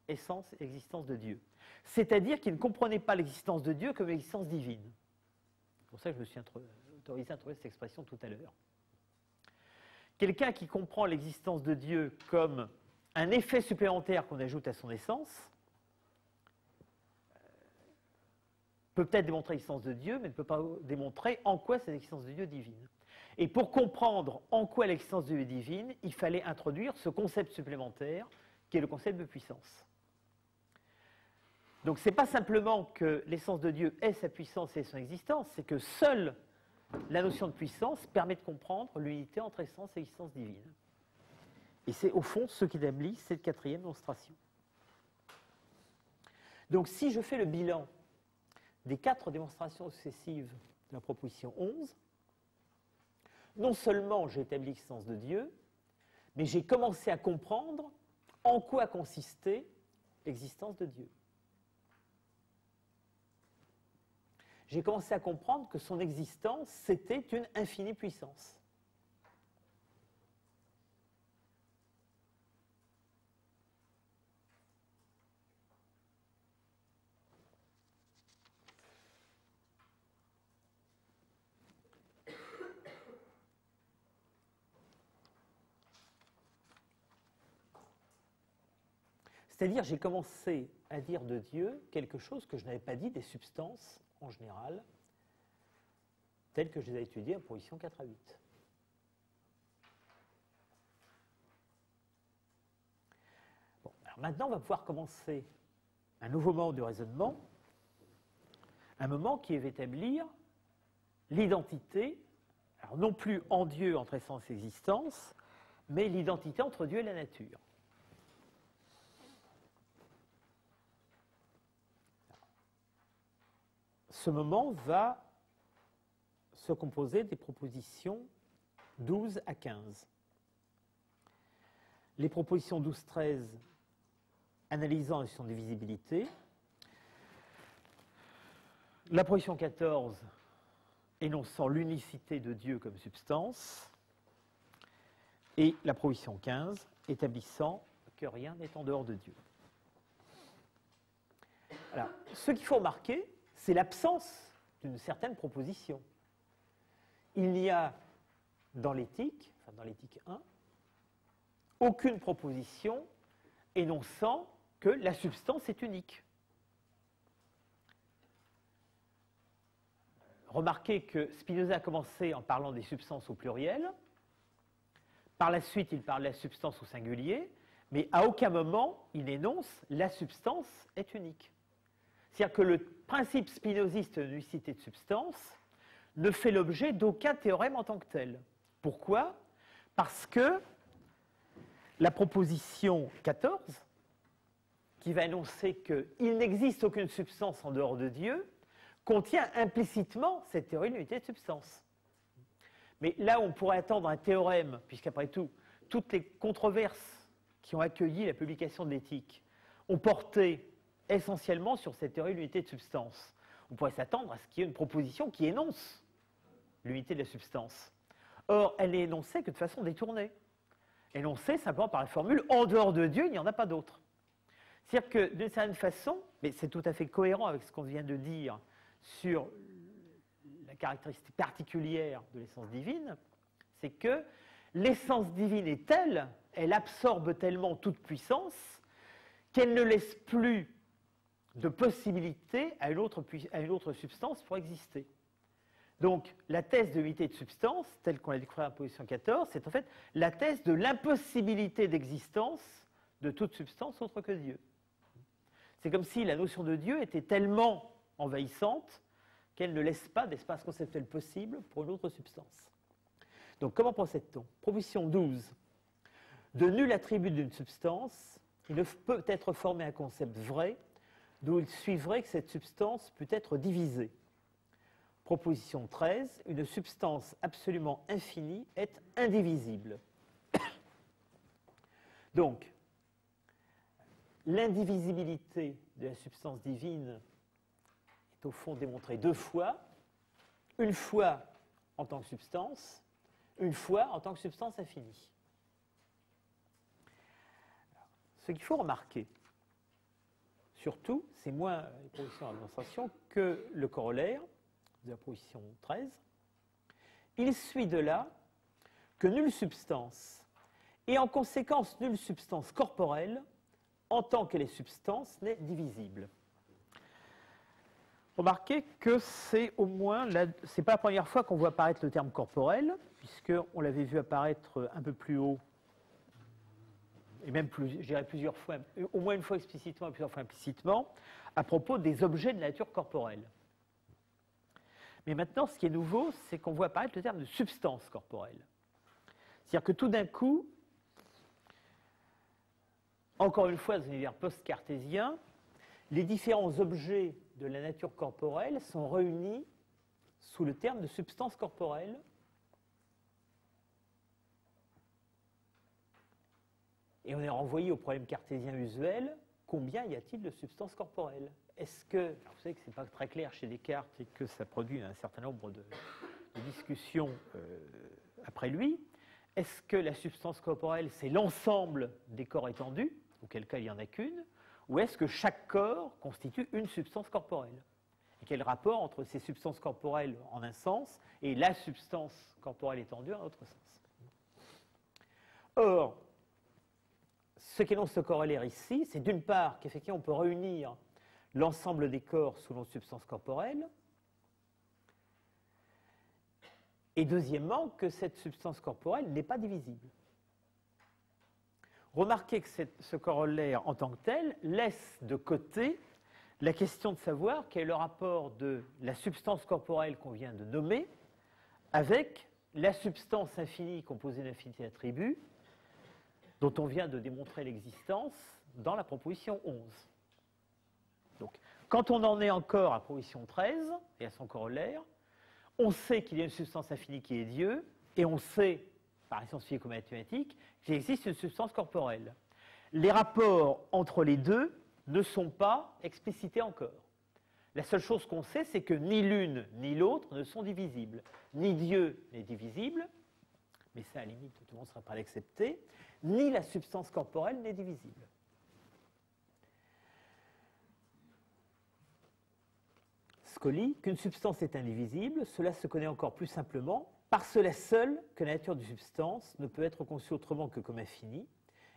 essence et existence de Dieu. C'est-à-dire qui ne comprenait pas l'existence de Dieu comme l'existence divine. C'est pour ça que je me suis autorisé à trouver cette expression tout à l'heure. Quelqu'un qui comprend l'existence de Dieu comme un effet supplémentaire qu'on ajoute à son essence peut peut-être démontrer l'existence de Dieu, mais ne peut pas démontrer en quoi cette existence de Dieu est divine. Et pour comprendre en quoi l'existence de Dieu est divine, il fallait introduire ce concept supplémentaire qui est le concept de puissance. Donc ce n'est pas simplement que l'essence de Dieu est sa puissance et son existence, c'est que seule la notion de puissance permet de comprendre l'unité entre essence et existence divine. Et c'est au fond ce qui établit cette quatrième démonstration. Donc si je fais le bilan des 4 démonstrations successives de la proposition 11, non seulement j'ai établi l'existence de Dieu, mais j'ai commencé à comprendre en quoi consistait l'existence de Dieu. J'ai commencé à comprendre que son existence, c'était une infinie puissance. C'est-à-dire, j'ai commencé à dire de Dieu quelque chose que je n'avais pas dit des substances, en général, telles que je les ai étudiées en position 4 à 8. Bon, alors maintenant, on va pouvoir commencer un nouveau mode de raisonnement un moment qui va établir l'identité, alors non plus en Dieu, entre essence et existence, mais l'identité entre Dieu et la nature. Ce moment va se composer des propositions 12 à 15. Les propositions 12-13 analysant la notion de divisibilité. La proposition 14 énonçant l'unicité de Dieu comme substance. Et la proposition 15 établissant que rien n'est en dehors de Dieu. Alors, ce qu'il faut remarquer, c'est l'absence d'une certaine proposition. Il n'y a dans l'éthique, enfin dans l'éthique 1, aucune proposition énonçant que la substance est unique. Remarquez que Spinoza a commencé en parlant des substances au pluriel. Par la suite, il parle de la substance au singulier, mais à aucun moment il énonce la substance est unique. C'est-à-dire que le principe spinoziste de l'unicité de substance ne fait l'objet d'aucun théorème en tant que tel. Pourquoi? Parce que la proposition 14, qui va énoncer qu'il n'existe aucune substance en dehors de Dieu, contient implicitement cette théorie de l'unité de substance. Mais là où on pourrait attendre un théorème, puisqu'après tout, toutes les controverses qui ont accueilli la publication de l'éthique ont porté essentiellement sur cette théorie de l'unité de substance. On pourrait s'attendre à ce qu'il y ait une proposition qui énonce l'unité de la substance. Or, elle n'est énoncée que de façon détournée. Énoncée simplement par la formule « en dehors de Dieu, il n'y en a pas d'autre ». C'est-à-dire que, d'une certaine façon, mais c'est tout à fait cohérent avec ce qu'on vient de dire sur la caractéristique particulière de l'essence divine, c'est que l'essence divine est telle, elle absorbe tellement toute puissance, qu'elle ne laisse plus de possibilité à une autre substance pour exister. Donc, la thèse de l'unité de substance, telle qu'on l'a découvert à la position 14, c'est en fait la thèse de l'impossibilité d'existence de toute substance autre que Dieu. C'est comme si la notion de Dieu était tellement envahissante qu'elle ne laisse pas d'espace conceptuel possible pour une autre substance. Donc, comment procède-t-on? Proposition 12. De nul attribut d'une substance, il ne peut être formé un concept vrai, d'où il suivrait que cette substance peut être divisée. Proposition 13. Une substance absolument infinie est indivisible. Donc, l'indivisibilité de la substance divine est au fond démontrée deux fois. Une fois en tant que substance, une fois en tant que substance infinie. Ce qu'il faut remarquer, surtout, c'est moins les propositions à démonstration que le corollaire de la proposition 13. Il suit de là que nulle substance, et en conséquence nulle substance corporelle, en tant qu'elle est substance, n'est divisible. Remarquez que c'est au moins, c'est pas la première fois qu'on voit apparaître le terme corporel, puisqu'on l'avait vu apparaître un peu plus haut, et même je dirais plusieurs fois, au moins une fois explicitement et plusieurs fois implicitement, à propos des objets de nature corporelle. Mais maintenant, ce qui est nouveau, c'est qu'on voit apparaître le terme de substance corporelle. C'est-à-dire que tout d'un coup, encore une fois, dans l'univers post-cartésien, les différents objets de la nature corporelle sont réunis sous le terme de substance corporelle. Et on est renvoyé au problème cartésien usuel, combien y a-t-il de substances corporelles? Est-ce que, alors vous savez que ce n'est pas très clair chez Descartes et que ça produit un certain nombre de discussions après lui, est-ce que la substance corporelle, c'est l'ensemble des corps étendus, auquel cas il n'y en a qu'une, ou est-ce que chaque corps constitue une substance corporelle? Et quel rapport entre ces substances corporelles en un sens et la substance corporelle étendue en un autre sens? Or, ce qu'énonce ce corollaire ici, c'est d'une part qu'effectivement on peut réunir l'ensemble des corps sous le nom de substance corporelle, et deuxièmement que cette substance corporelle n'est pas divisible. Remarquez que ce corollaire en tant que tel laisse de côté la question de savoir quel est le rapport de la substance corporelle qu'on vient de nommer avec la substance infinie composée d'infinité d'attributs dont on vient de démontrer l'existence dans la proposition 11. Donc, quand on en est encore à proposition 13 et à son corollaire, on sait qu'il y a une substance infinie qui est Dieu, et on sait, par les sciences physico-mathématiques, qu'il existe une substance corporelle. Les rapports entre les deux ne sont pas explicités encore. La seule chose qu'on sait, c'est que ni l'une ni l'autre ne sont divisibles. Ni Dieu n'est divisible, mais ça, à la limite, tout le monde ne sera pas à l'accepter, ni la substance corporelle n'est divisible. Scully, qu'une substance est indivisible, cela se connaît encore plus simplement par cela seul que la nature d'une substance ne peut être conçue autrement que comme infinie,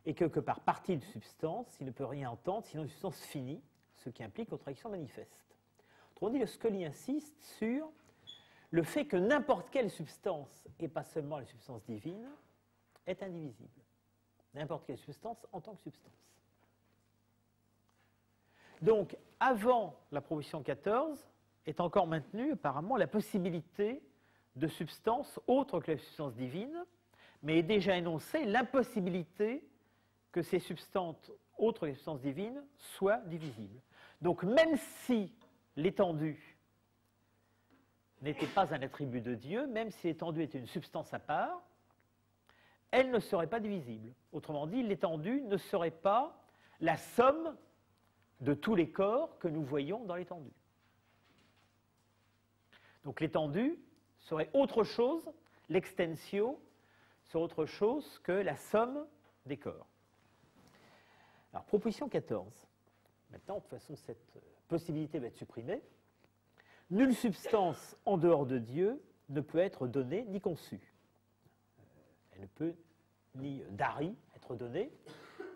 et que par partie de substance, il ne peut rien entendre sinon une substance finie, ce qui implique contradiction manifeste. Autrement dit, le Scully insiste sur le fait que n'importe quelle substance, et pas seulement la substance divine, est indivisible. N'importe quelle substance en tant que substance. Donc, avant la proposition 14, est encore maintenue apparemment la possibilité de substances autres que la substance divine, mais est déjà énoncée l'impossibilité que ces substances autres que la substance divine soient divisibles. Donc, même si l'étendue n'était pas un attribut de Dieu, même si l'étendue était une substance à part, elle ne serait pas divisible. Autrement dit, l'étendue ne serait pas la somme de tous les corps que nous voyons dans l'étendue. Donc l'étendue serait autre chose, l'extensio serait autre chose que la somme des corps. Alors, proposition 14. Maintenant, de toute façon, cette possibilité va être supprimée. Nulle substance en dehors de Dieu ne peut être donnée ni conçue. Elle ne peut ni dari être donnée,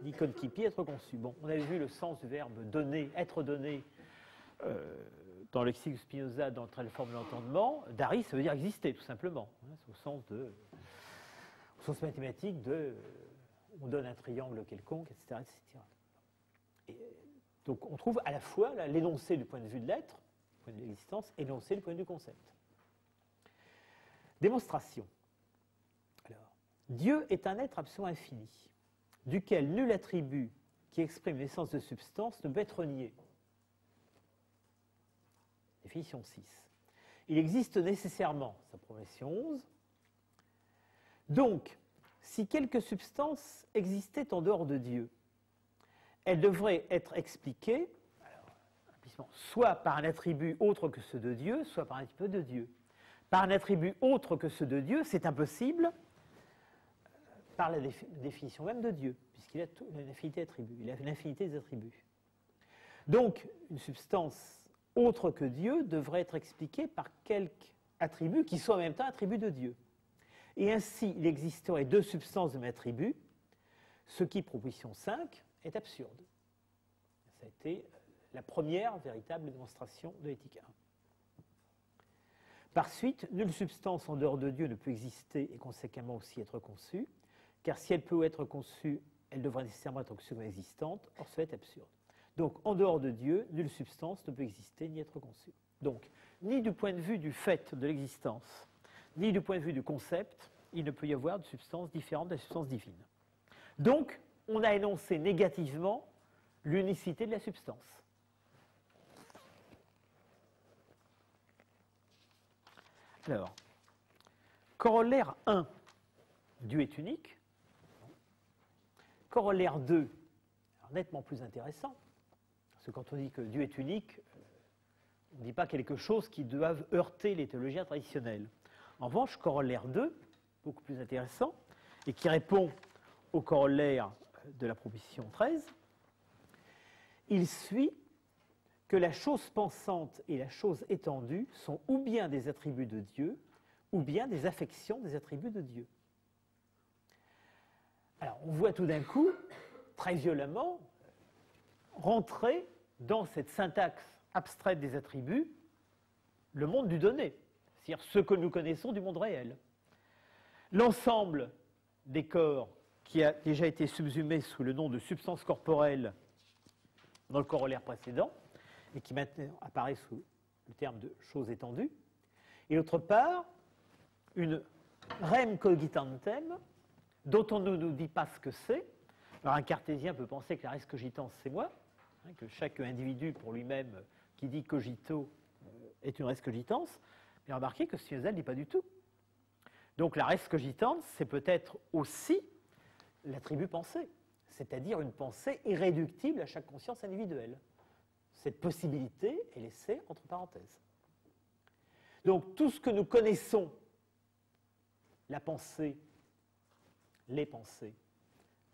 ni conkipi être conçue. Bon, on avait vu le sens du verbe donner, être donné dans le lexique de Spinoza, dans la forme de l'entendement. Dari, ça veut dire exister, tout simplement. C'est au sens mathématique de on donne un triangle quelconque, etc. etc. Et donc on trouve à la fois l'énoncé du point de vue de l'être, du point de vue de l'existence, et l'énoncé du point de vue du concept. Démonstration. Alors, Dieu est un être absolument infini, duquel nul attribut qui exprime l'essence de substance ne peut être nié. Définition 6. Il existe nécessairement, sa proposition 11. Donc, si quelque substance existait en dehors de Dieu, elle devrait être expliquée soit par un attribut autre que ceux de Dieu, soit par un attribut de Dieu. Par un attribut autre que ceux de Dieu, c'est impossible par la définition même de Dieu, puisqu'il a une infinité d'attributs, il a une infinité des attributs. Donc, une substance autre que Dieu devrait être expliquée par quelque attribut qui soit en même temps attribut de Dieu. Et ainsi, il existerait deux substances de même attribut, ce qui, proposition 5, est absurde. Ça a été la première véritable démonstration de l'éthique 1. Par suite, nulle substance en dehors de Dieu ne peut exister et conséquemment aussi être conçue, car si elle peut être conçue, elle devrait nécessairement être conçue comme existante, or cela est absurde. Donc, en dehors de Dieu, nulle substance ne peut exister ni être conçue. Donc, ni du point de vue du fait de l'existence, ni du point de vue du concept, il ne peut y avoir de substance différente de la substance divine. Donc, on a énoncé négativement l'unicité de la substance. Alors, corollaire 1, Dieu est unique. Corollaire 2, nettement plus intéressant, parce que quand on dit que Dieu est unique, on ne dit pas quelque chose qui doive heurter les théologiens traditionnels. En revanche, corollaire 2, beaucoup plus intéressant, et qui répond au corollaire de la proposition 13, il suit que la chose pensante et la chose étendue sont ou bien des attributs de Dieu, ou bien des affections des attributs de Dieu. Alors, on voit tout d'un coup, très violemment, rentrer dans cette syntaxe abstraite des attributs le monde du donné, c'est-à-dire ce que nous connaissons du monde réel. L'ensemble des corps qui a déjà été subsumé sous le nom de substance corporelle dans le corollaire précédent et qui maintenant apparaît sous le terme de chose étendue, et d'autre part, une rem cogitantem, dont on ne nous dit pas ce que c'est. Alors un cartésien peut penser que la res cogitans, c'est moi, hein, que chaque individu pour lui-même qui dit cogito est une res cogitans, mais remarquez que Spinoza ne le dit pas du tout. Donc la res cogitans, c'est peut-être aussi l'attribut pensée, c'est-à-dire une pensée irréductible à chaque conscience individuelle. Cette possibilité est laissée entre parenthèses. Donc tout ce que nous connaissons, la pensée,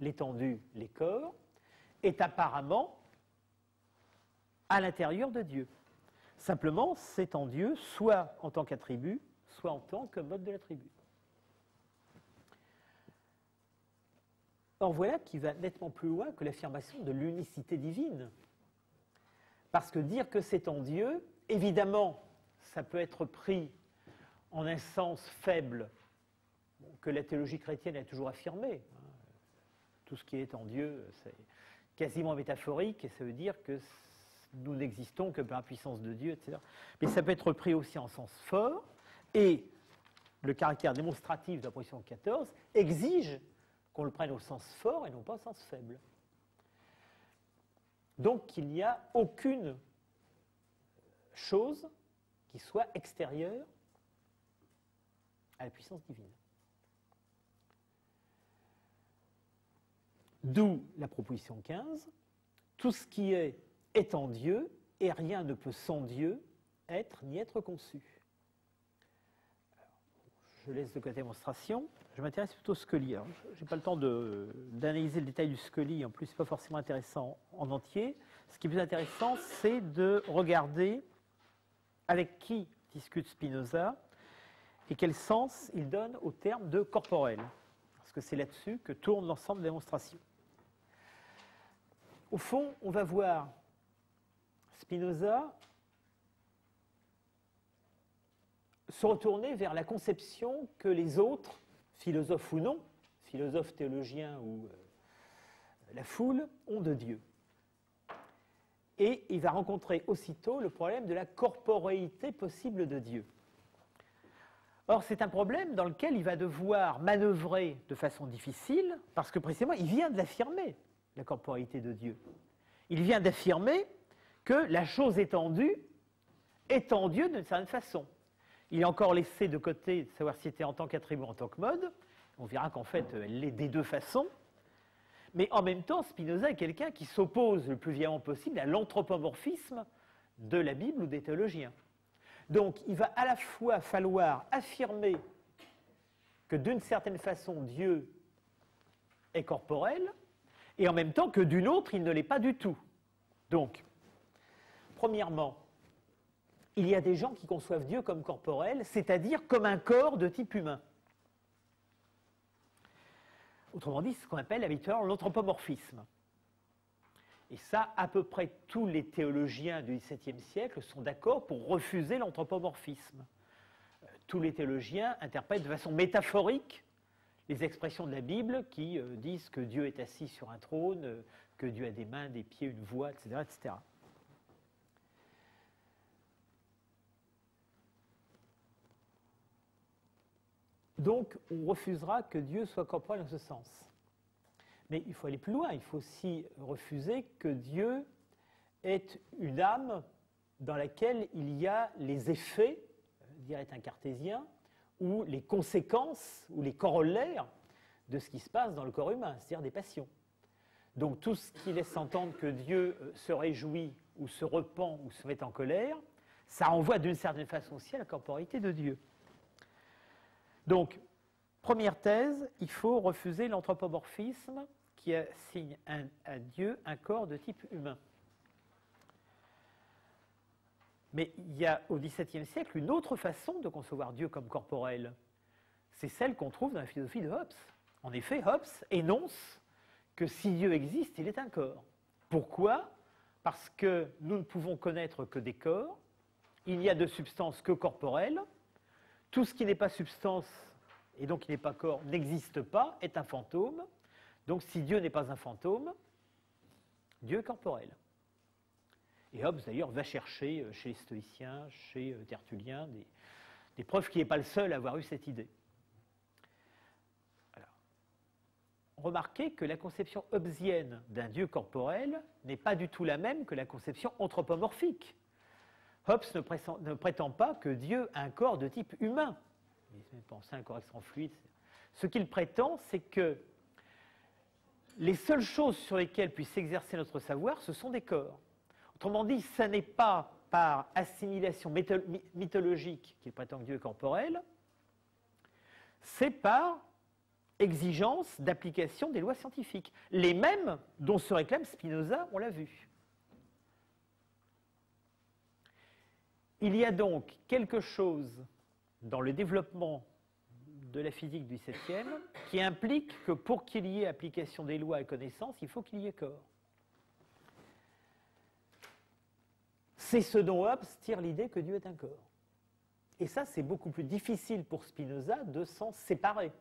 l'étendue, les corps, est apparemment à l'intérieur de Dieu. Simplement, c'est en Dieu, soit en tant qu'attribut, soit en tant que mode de l'attribut. Or voilà qui va nettement plus loin que l'affirmation de l'unicité divine. Parce que dire que c'est en Dieu, évidemment, ça peut être pris en un sens faible, que la théologie chrétienne a toujours affirmé. Tout ce qui est en Dieu, c'est quasiment métaphorique, et ça veut dire que nous n'existons que par la puissance de Dieu, etc. Mais ça peut être pris aussi en sens fort, et le caractère démonstratif de la proposition 14 exige qu'on le prenne au sens fort et non pas au sens faible. Donc il n'y a aucune chose qui soit extérieure à la puissance divine. D'où la proposition 15, tout ce qui est en Dieu, et rien ne peut sans Dieu être ni être conçu. Alors, je laisse de côté la démonstration, je m'intéresse plutôt au Scully. Je n'ai pas le temps d'analyser le détail du Scully, en plus ce n'est pas forcément intéressant en entier. Ce qui est plus intéressant, c'est de regarder avec qui discute Spinoza et quel sens il donne au terme de corporel. Parce que c'est là-dessus que tourne l'ensemble des démonstrations. Au fond, on va voir Spinoza se retourner vers la conception que les autres, philosophes ou non, philosophes, théologiens ou la foule, ont de Dieu. Et il va rencontrer aussitôt le problème de la corporéité possible de Dieu. Or, c'est un problème dans lequel il va devoir manœuvrer de façon difficile, parce que précisément, il vient de l'affirmer, la corporéité de Dieu. Il vient d'affirmer que la chose étendue est en Dieu d'une certaine façon. Il est encore laissé de côté de savoir si c'était en tant qu'attribut ou en tant que mode. On verra qu'en fait, elle l'est des deux façons. Mais en même temps, Spinoza est quelqu'un qui s'oppose le plus violemment possible à l'anthropomorphisme de la Bible ou des théologiens. Donc, il va à la fois falloir affirmer que d'une certaine façon, Dieu est corporel, et en même temps que d'une autre, il ne l'est pas du tout. Donc, premièrement, il y a des gens qui conçoivent Dieu comme corporel, c'est-à-dire comme un corps de type humain. Autrement dit, ce qu'on appelle habituellement l'anthropomorphisme. Et ça, à peu près tous les théologiens du XVIIe siècle sont d'accord pour refuser l'anthropomorphisme. Tous les théologiens interprètent de façon métaphorique les expressions de la Bible qui disent que Dieu est assis sur un trône, que Dieu a des mains, des pieds, une voix, etc., etc. Donc, on refusera que Dieu soit corporel dans ce sens. Mais il faut aller plus loin, il faut aussi refuser que Dieu est une âme dans laquelle il y a les effets, dirait un cartésien, ou les conséquences, ou les corollaires de ce qui se passe dans le corps humain, c'est-à-dire des passions. Donc tout ce qui laisse entendre que Dieu se réjouit, ou se repent, ou se met en colère, ça renvoie d'une certaine façon aussi à la corporalité de Dieu. Donc, première thèse, il faut refuser l'anthropomorphisme qui assigne à Dieu un corps de type humain. Mais il y a au XVIIe siècle une autre façon de concevoir Dieu comme corporel. C'est celle qu'on trouve dans la philosophie de Hobbes. En effet, Hobbes énonce que si Dieu existe, il est un corps. Pourquoi ? Parce que nous ne pouvons connaître que des corps, il n'y a de substance que corporelle, tout ce qui n'est pas substance et donc qui n'est pas corps n'existe pas, est un fantôme. Donc si Dieu n'est pas un fantôme, Dieu est corporel. Et Hobbes, d'ailleurs, va chercher chez les stoïciens, chez Tertullien, des preuves qu'il n'est pas le seul à avoir eu cette idée. Alors, remarquez que la conception hobbesienne d'un Dieu corporel n'est pas du tout la même que la conception anthropomorphique. Hobbes ne prétend pas que Dieu a un corps de type humain. Il pense à un corps extrêmement fluide. Ce qu'il prétend, c'est que les seules choses sur lesquelles puisse s'exercer notre savoir, ce sont des corps. Autrement dit, ce n'est pas par assimilation mythologique qu'il prétend que Dieu est corporel, c'est par exigence d'application des lois scientifiques, les mêmes dont se réclame Spinoza, on l'a vu. Il y a donc quelque chose dans le développement de la physique du XVIIe qui implique que pour qu'il y ait application des lois et connaissances, il faut qu'il y ait corps. C'est ce dont Hobbes tire l'idée que Dieu est un corps. Et ça, c'est beaucoup plus difficile pour Spinoza de s'en séparer.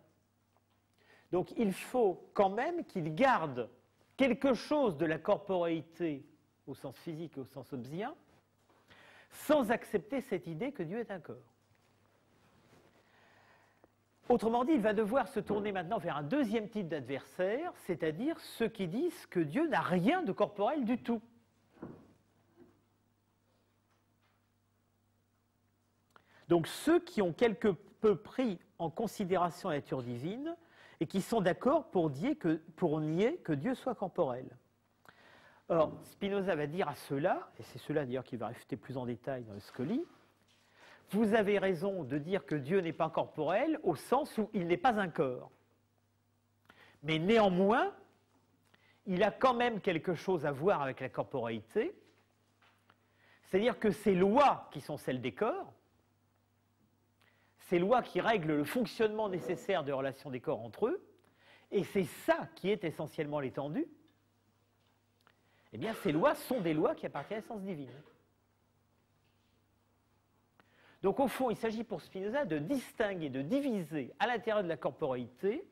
Donc il faut quand même qu'il garde quelque chose de la corporéité au sens physique et au sens hobbesien, sans accepter cette idée que Dieu est un corps. Autrement dit, il va devoir se tourner maintenant vers un deuxième type d'adversaire, c'est-à-dire ceux qui disent que Dieu n'a rien de corporel du tout. Donc ceux qui ont quelque peu pris en considération la nature divine et qui sont d'accord pour nier que Dieu soit corporel. Or, Spinoza va dire à ceux-là, et c'est ceux-là d'ailleurs qu'il va réfuter plus en détail dans le Scoli, vous avez raison de dire que Dieu n'est pas corporel au sens où il n'est pas un corps. Mais néanmoins, il a quand même quelque chose à voir avec la corporéité, c'est-à-dire que ces lois qui sont celles des corps, ces lois qui règlent le fonctionnement nécessaire des relations des corps entre eux, et c'est ça qui est essentiellement l'étendue, eh bien ces lois sont des lois qui appartiennent à l'essence divine. Donc au fond, il s'agit pour Spinoza de distinguer, de diviser à l'intérieur de la corporéité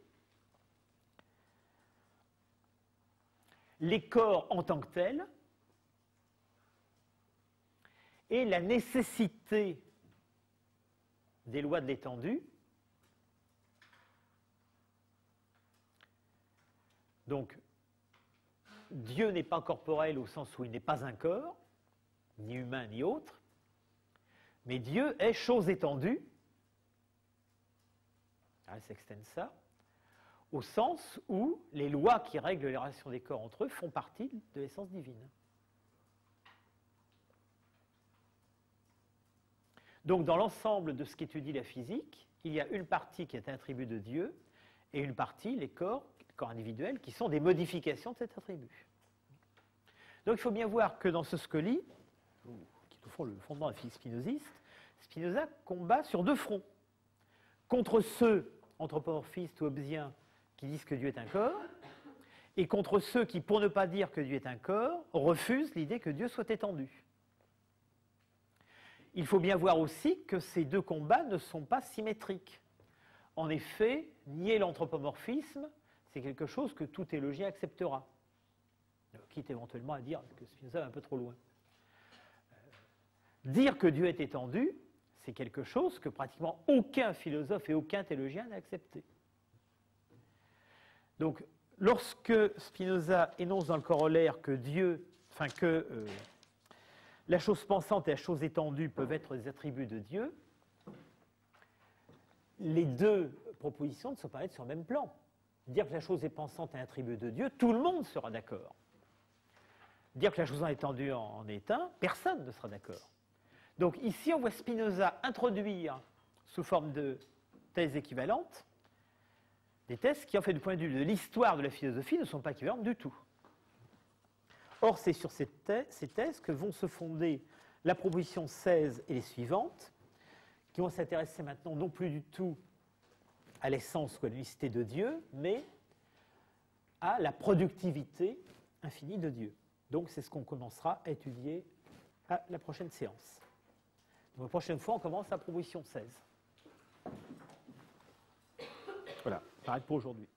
les corps en tant que tels et la nécessité des lois de l'étendue. Donc, Dieu n'est pas corporel au sens où il n'est pas un corps, ni humain ni autre, mais Dieu est chose étendue, ça, au sens où les lois qui règlent les relations des corps entre eux font partie de l'essence divine. Donc, dans l'ensemble de ce qu'étudie la physique, il y a une partie qui est un attribut de Dieu et une partie, les corps individuels, qui sont des modifications de cet attribut. Donc, il faut bien voir que dans ce Scoli, qui est au fond le fondement de la physique spinoziste, Spinoza combat sur deux fronts. Contre ceux, anthropomorphistes ou hobbesiens, qui disent que Dieu est un corps, et contre ceux qui, pour ne pas dire que Dieu est un corps, refusent l'idée que Dieu soit étendu. Il faut bien voir aussi que ces deux combats ne sont pas symétriques. En effet, nier l'anthropomorphisme, c'est quelque chose que tout théologien acceptera. Quitte éventuellement à dire que Spinoza va un peu trop loin. Dire que Dieu est étendu, c'est quelque chose que pratiquement aucun philosophe et aucun théologien n'a accepté. Donc, lorsque Spinoza énonce dans le corollaire que la chose pensante et la chose étendue peuvent être des attributs de Dieu, les deux propositions ne sont pas sur le même plan. Dire que la chose est pensante est un attribut de Dieu, tout le monde sera d'accord. Dire que la chose étendue en est un, personne ne sera d'accord. Donc ici, on voit Spinoza introduire, sous forme de thèses équivalentes, des thèses qui, en fait, du point de vue de l'histoire de la philosophie, ne sont pas équivalentes du tout. Or, c'est sur ces thèses que vont se fonder la proposition 16 et les suivantes, qui vont s'intéresser maintenant non plus du tout à l'essence ou à l'unicité de Dieu, mais à la productivité infinie de Dieu. Donc, c'est ce qu'on commencera à étudier à la prochaine séance. Donc, la prochaine fois, on commence la proposition 16. Voilà, ça arrête pour aujourd'hui.